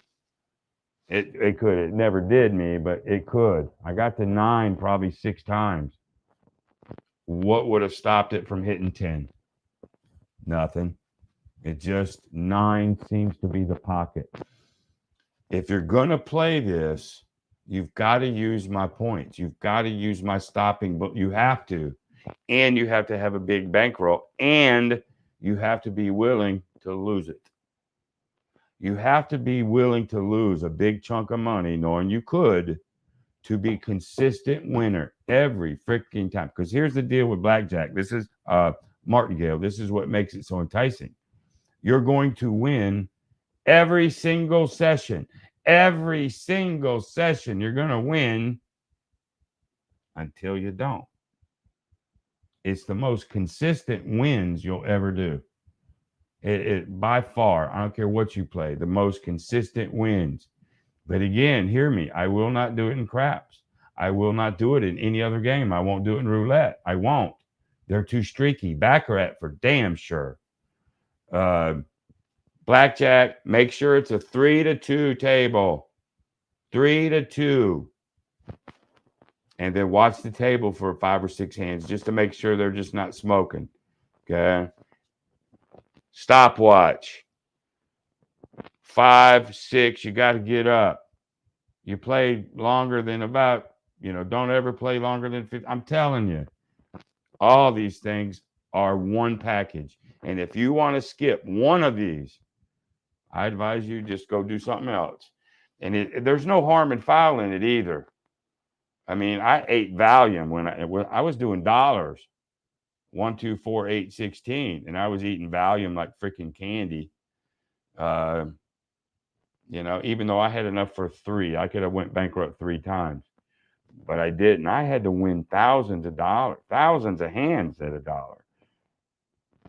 A: It could. It never did me, but it could. I got to 9 probably 6 times. What would have stopped it from hitting 10? Nothing. It just 9 seems to be the pocket. If you're going to play this, you've got to use my points. You've got to use my stopping, but you have to. And you have to have a big bankroll. And you have to be willing to lose it. You have to be willing to lose a big chunk of money, knowing you could, to be consistent winner every freaking time. Because here's the deal with blackjack. This is Martingale. This is what makes it so enticing. You're going to win every single session. Every single session you're going to win until you don't. It's the most consistent wins you'll ever do. It by far, I don't care what you play, the most consistent wins. But again, hear me, I will not do it in craps. I will not do it in any other game. I won't do it in roulette. I won't. They're too streaky. Baccarat for damn sure. Blackjack, make sure it's a 3-2 table. 3-2. And then watch the table for 5 or 6 hands just to make sure they're just not smoking. Okay. Stopwatch. 5, 6, you got to get up. You play longer than about, don't ever play longer than 50. I'm telling you, all these things are one package. And if you want to skip one of these, I advise you just go do something else. And there's no harm in foul in it either. I mean, I ate Valium when I was doing dollars. 1, 2, 4, 8, 16. And I was eating Valium like freaking candy. Even though I had enough for 3, I could have went bankrupt 3 times. But I didn't. I had to win thousands of dollars, thousands of hands at $1.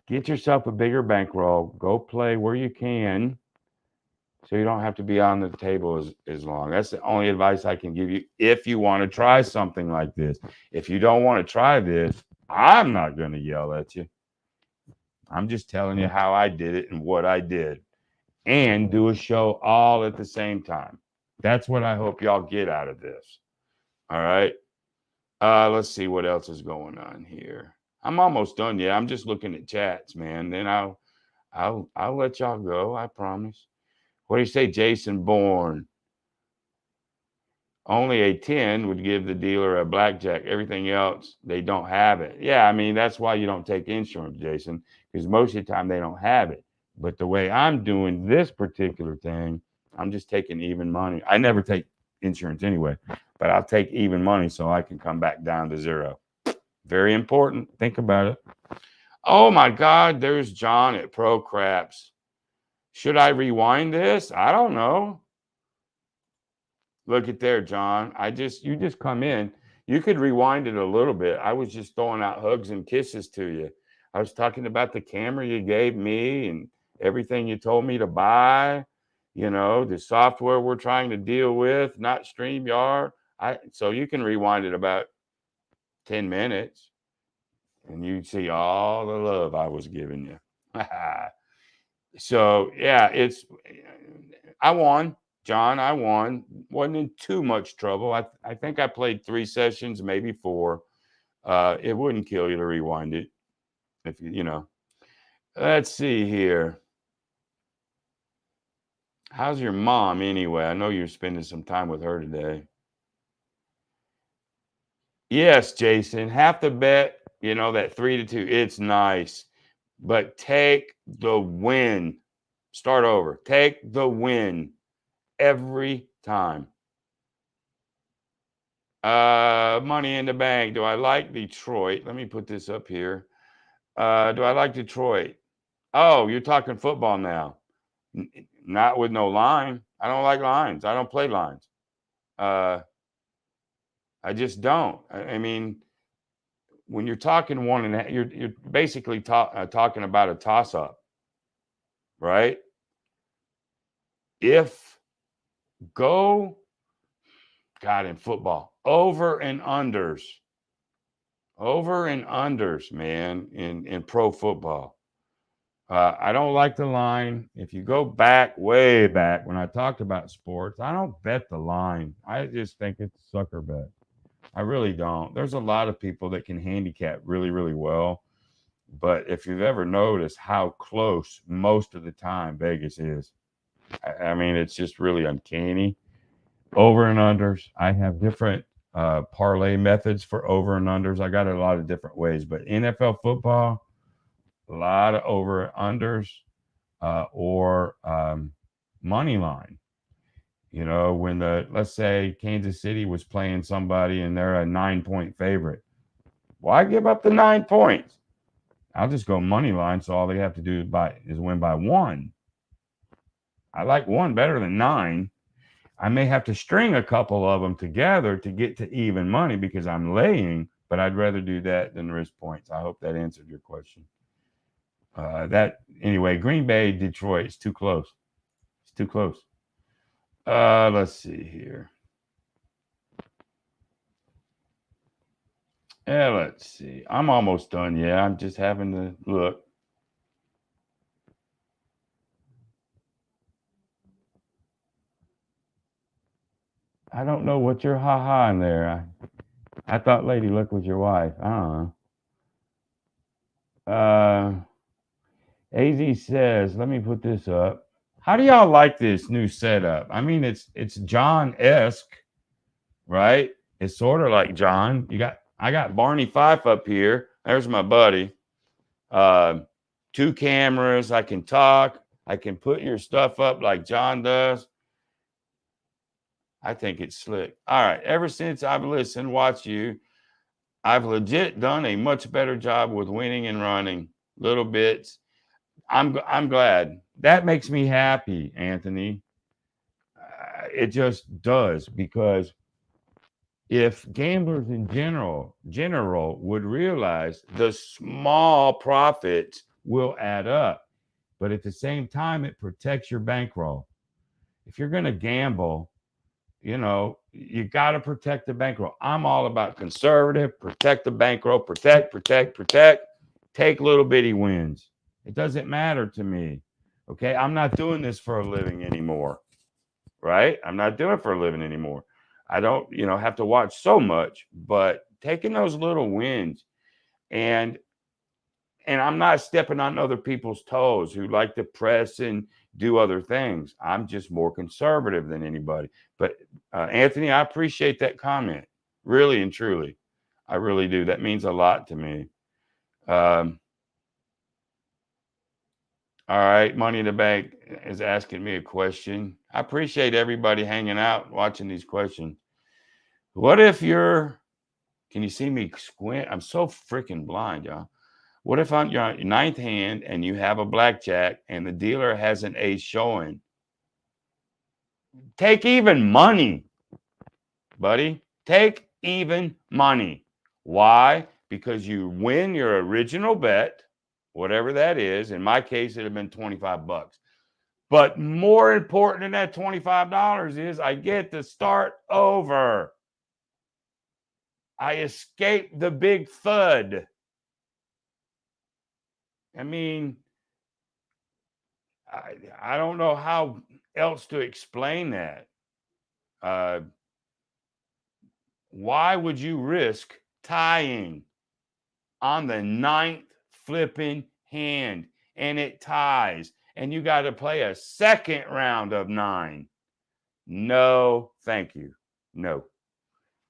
A: Get yourself a bigger bankroll. Go play where you can so you don't have to be on the table as long. That's the only advice I can give you if you want to try something like this. If you don't want to try this, I'm not going to yell at you. I'm just telling you how I did it and what I did. And do a show all at the same time. That's what I hope y'all get out of this. All right. Let's see what else is going on here. I'm almost done. Yeah, I'm just looking at chats, man. Then I'll let y'all go. I promise. What do you say, Jason Bourne? Only a 10 would give the dealer a blackjack. Everything else, they don't have it. Yeah, I mean, that's why you don't take insurance, Jason, because most of the time they don't have it. But the way I'm doing this particular thing, I'm just taking even money. I never take insurance anyway, but I'll take even money so I can come back down to zero. Very important. Think about it. Oh my God, there's John at Pro Craps. Should I rewind this? I don't know. Look at there, John. You just come in. You could rewind it a little bit. I was just throwing out hugs and kisses to you. I was talking about the camera you gave me and everything you told me to buy, the software we're trying to deal with, not StreamYard. So you can rewind it about 10 minutes and you see all the love I was giving you. So yeah, I won. John, I won. Wasn't in too much trouble. I think I played 3 sessions, maybe 4. It wouldn't kill you to rewind it. If Let's see here. How's your mom anyway? I know you're spending some time with her today. Yes, Jason. Half the bet, that 3-2. It's nice. But take the win. Start over. Take the win every time. Money in the Bank. Do I like Detroit? Let me put this up here. Do I like Detroit? Oh, you're talking football now. Not with no line. I don't like lines. I don't play lines. I just don't. I mean, when you're talking 1.5, you're basically talking about a toss-up, right? God, in football, over and unders, man, in pro football. I don't like the line. If you go back, way back, when I talked about sports, I don't bet the line. I just think it's a sucker bet. I really don't. There's a lot of people that can handicap really, really well. But if you've ever noticed how close most of the time Vegas is, I mean, it's just really uncanny. Over and unders. I have different parlay methods for over and unders. I got a lot of different ways, but NFL football, a lot of over unders or money line. When let's say Kansas City was playing somebody and they're a 9-point favorite, why give up the 9 points? I'll just go money line. So all they have to do is win by 1. I like 1 better than 9. I may have to string a couple of them together to get to even money because I'm laying, but I'd rather do that than risk points. I hope that answered your question. Anyway, Green Bay, Detroit, it's too close. It's too close. Let's see here. Yeah, let's see. I'm almost done. Yeah, I'm just having to look. I don't know what you're ha-ha in there. I thought Lady Luck was your wife. I don't know. AZ says, let me put this up. How do y'all like this new setup? I mean, it's John-esque, right? It's sort of like John. I got Barney Fife up here. There's my buddy. 2 cameras. I can talk. I can put your stuff up like John does. I think it's slick. All right. Ever since I've watched you, I've legit done a much better job with winning and running little bits. I'm glad. That makes me happy, Anthony. It just does, because if gamblers in general would realize the small profits will add up, but at the same time, it protects your bankroll. If you're going to gamble, you got to protect the bankroll. I'm all about conservative, protect the bankroll, protect, take little bitty wins. It doesn't matter to me. Okay. I'm not doing this for a living anymore. Right. I'm not doing it for a living anymore. I don't, have to watch so much, but taking those little wins. And And I'm not stepping on other people's toes who like to press and do other things. I'm just more conservative than anybody. But Anthony, I appreciate that comment, really and truly. I really do. That means a lot to me. All right, Money in the Bank is asking me a question. I appreciate everybody hanging out, watching these questions. What if you're, can you see me squint? I'm so freaking blind, y'all. What if on your ninth hand and you have a blackjack and the dealer has an ace showing? Take even money, buddy. Take even money. Why? Because you win your original bet, whatever that is. In my case, it'd have been 25 bucks. But more important than that $25 is I get to start over. I escape the big thud. I mean, I don't know how else to explain that. Why would you risk tying on the ninth flipping hand and it ties and you got to play a second round of 9? No, thank you. No.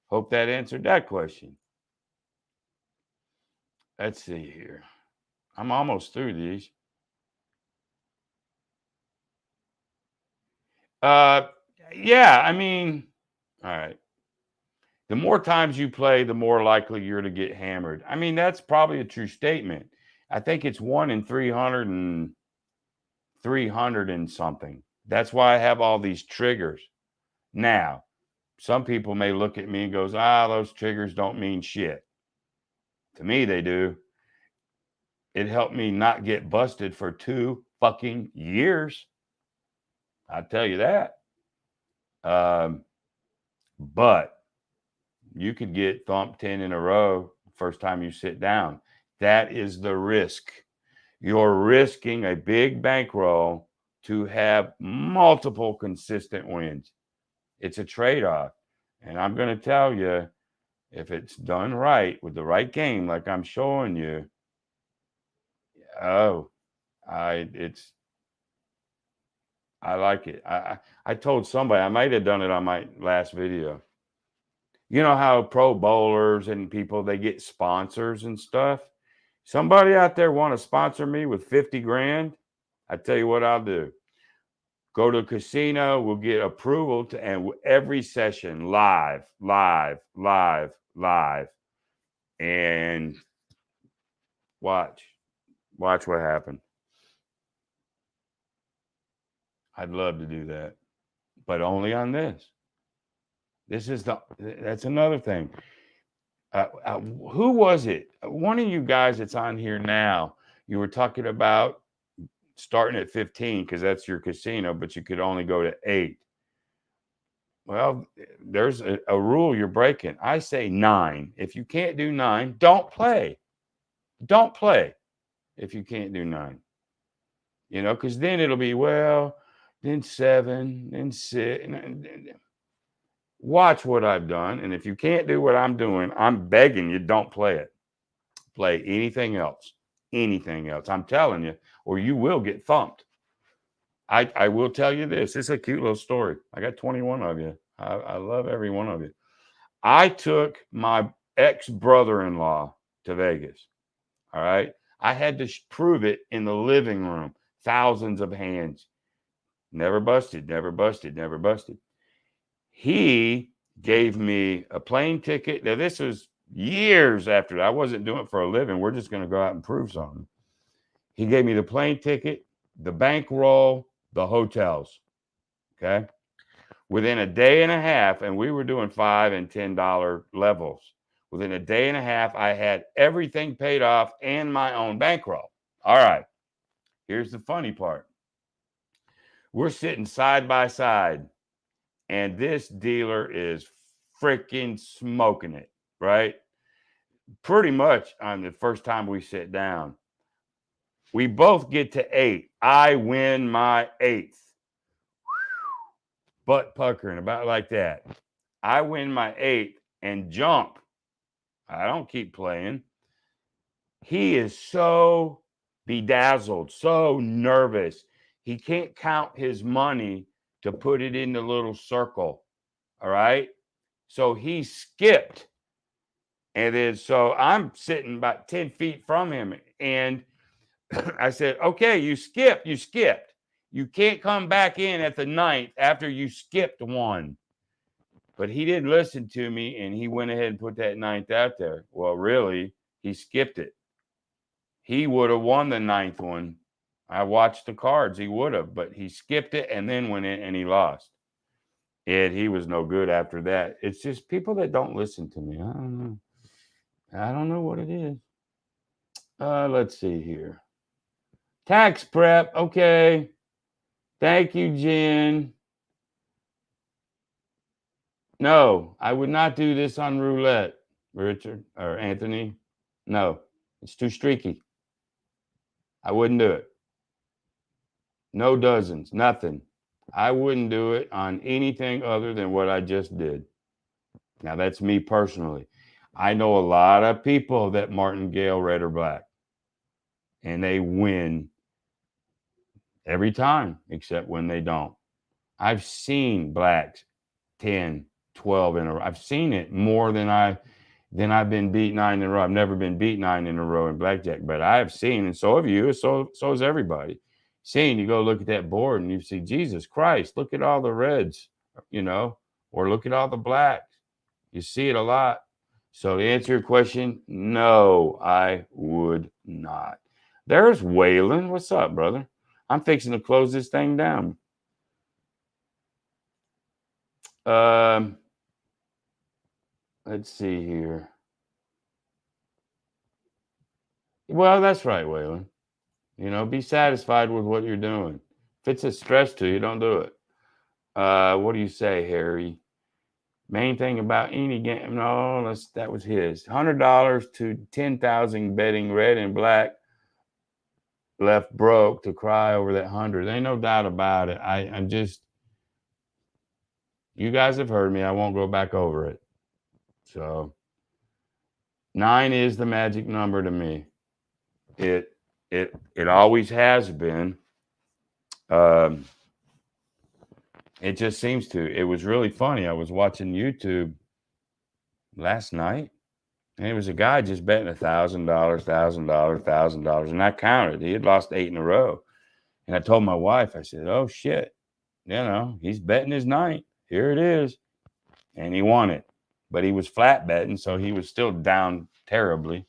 A: Hope that answered that question. Let's see here. I'm almost through these. Yeah, I mean, all right. The more times you play, the more likely you're to get hammered. I mean, that's probably a true statement. I think it's 1 in 300 and something. That's why I have all these triggers. Now, some people may look at me and goes, those triggers don't mean shit. To me, they do. It helped me not get busted for 2 fucking years. I'll tell you that. But you could get thumped 10 in a row first time you sit down. That is the risk. You're risking a big bankroll to have multiple consistent wins. It's a trade-off. And I'm going to tell you, if it's done right with the right game, like I'm showing you, I like it. I told somebody, I might have done it on my last video. You know how pro bowlers and people, they get sponsors and stuff. Somebody out there want to sponsor me with 50 grand? I tell you what I'll do. Go to a casino, we'll get approval to and every session live. And watch what happened. I'd love to do that, but only on this. That's another thing. Who was it? One of you guys that's on here now, you were talking about starting at 15 because that's your casino, but you could only go to 8. Well, there's a rule you're breaking. I say 9. If you can't do 9, don't play. Don't play if you can't do 9. Because then it'll be, well, then 7, then 6. Watch what I've done. And if you can't do what I'm doing, I'm begging you, don't play it. Play anything else. Anything else. I'm telling you, or you will get thumped. I will tell you this. It's a cute little story. I got 21 of you. I love every one of you. I took my ex-brother-in-law to Vegas. All right. I had to prove it in the living room. Thousands of hands. Never busted. He gave me a plane ticket. Now, this was years after that. I wasn't doing it for a living. We're just going to go out and prove something. He gave me the plane ticket, the bankroll, the hotels. Okay. Within a day and a half, and we were doing $5 and $10 levels. Within a day and a half, I had everything paid off and my own bankroll. All right. Here's the funny part. We're sitting side by side, and this dealer is freaking smoking it, right? Pretty much on the first time we sit down. We both get to 8. I win my 8th. Butt puckering, about like that. I win my 8th and jump. I don't keep playing. He is so bedazzled, so nervous. He can't count his money to put it in the little circle. All right. So he skipped. And then so I'm sitting about 10 feet from him. And I said, okay, you skipped. You skipped. You can't come back in at the ninth after you skipped one. But he didn't listen to me, and he went ahead and put that ninth out there. Well, really, he skipped it. He would have won the ninth one. I watched the cards. He would have, but he skipped it and then went in and he lost. And he was no good after that. It's just people that don't listen to me. I don't know. I don't know what it is. Let's see here. Tax prep. Okay. Thank you, Jen. No, I would not do this on roulette, Richard or Anthony. No, it's too streaky. I wouldn't do it. No dozens, nothing. I wouldn't do it on anything other than what I just did. Now, that's me personally. I know a lot of people that Martingale red or black, and they win every time, except when they don't. I've seen blacks 10, 12 in a row. I've seen it more than I've been beat 9 in a row. I've never been beat 9 in a row in blackjack, but I have seen, and so have you, so has everybody. Seen, you go look at that board and you see, Jesus Christ, look at all the reds, or look at all the blacks. You see it a lot. So to answer your question, no, I would not. There's Waylon. What's up, brother? I'm fixing to close this thing down. Let's see here. Well, that's right, Waylon. Be satisfied with what you're doing. If it's a stress to you, don't do it. What do you say, Harry? Main thing about any game? No, that was his. $100 to 10,000 betting red and black. Left broke to cry over that 100. Ain't no doubt about it. I'm just. You guys have heard me. I won't go back over it. So 9 is the magic number to me. It always has been. It just seems to. It was really funny. I was watching YouTube last night, and it was a guy just betting $1,000, $1,000, $1,000, and I counted. He had lost 8 in a row, and I told my wife, I said, "Oh shit, he's betting his ninth. Here it is," and he won it. But he was flat betting, so he was still down terribly.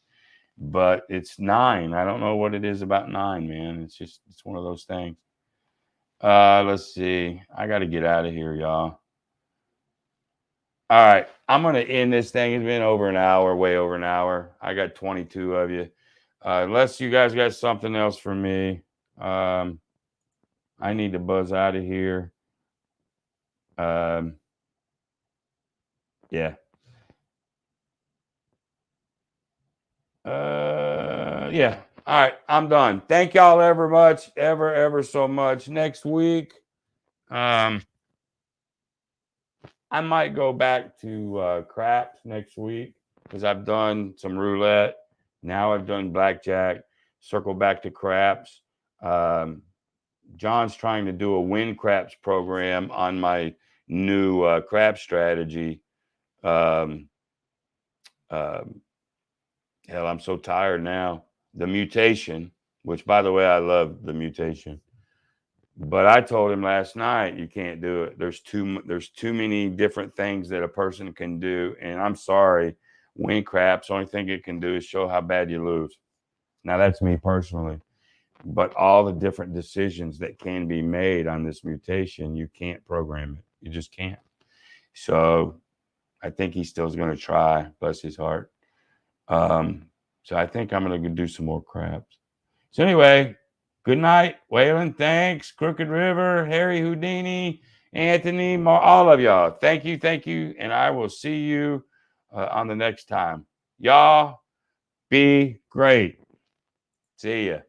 A: But it's 9. I don't know what it is about 9, man. It's one of those things. Let's see. I got to get out of here, y'all. All right. I'm going to end this thing. It's been over an hour, way over an hour. I got 22 of you. Unless you guys got something else for me, I need to buzz out of here. Yeah. Yeah. All right. I'm done. Thank y'all ever much, ever so much. Next week, I might go back to craps next week because I've done some roulette. Now I've done blackjack. Circle back to craps. John's trying to do a win craps program on my new crap strategy. Hell, I'm so tired now. The mutation, which by the way, I love the mutation. But I told him last night, you can't do it. There's too many different things that a person can do. And I'm sorry, win craps, only thing it can do is show how bad you lose. Now that's me personally. But all the different decisions that can be made on this mutation, you can't program it. You just can't. So I think he still is going to try, bless his heart. So I think I'm going to do some more craps. So anyway, good night, Waylon. Thanks, Crooked River, Harry Houdini, Anthony, all of y'all. Thank you. And I will see you on the next time. Y'all be great. See ya.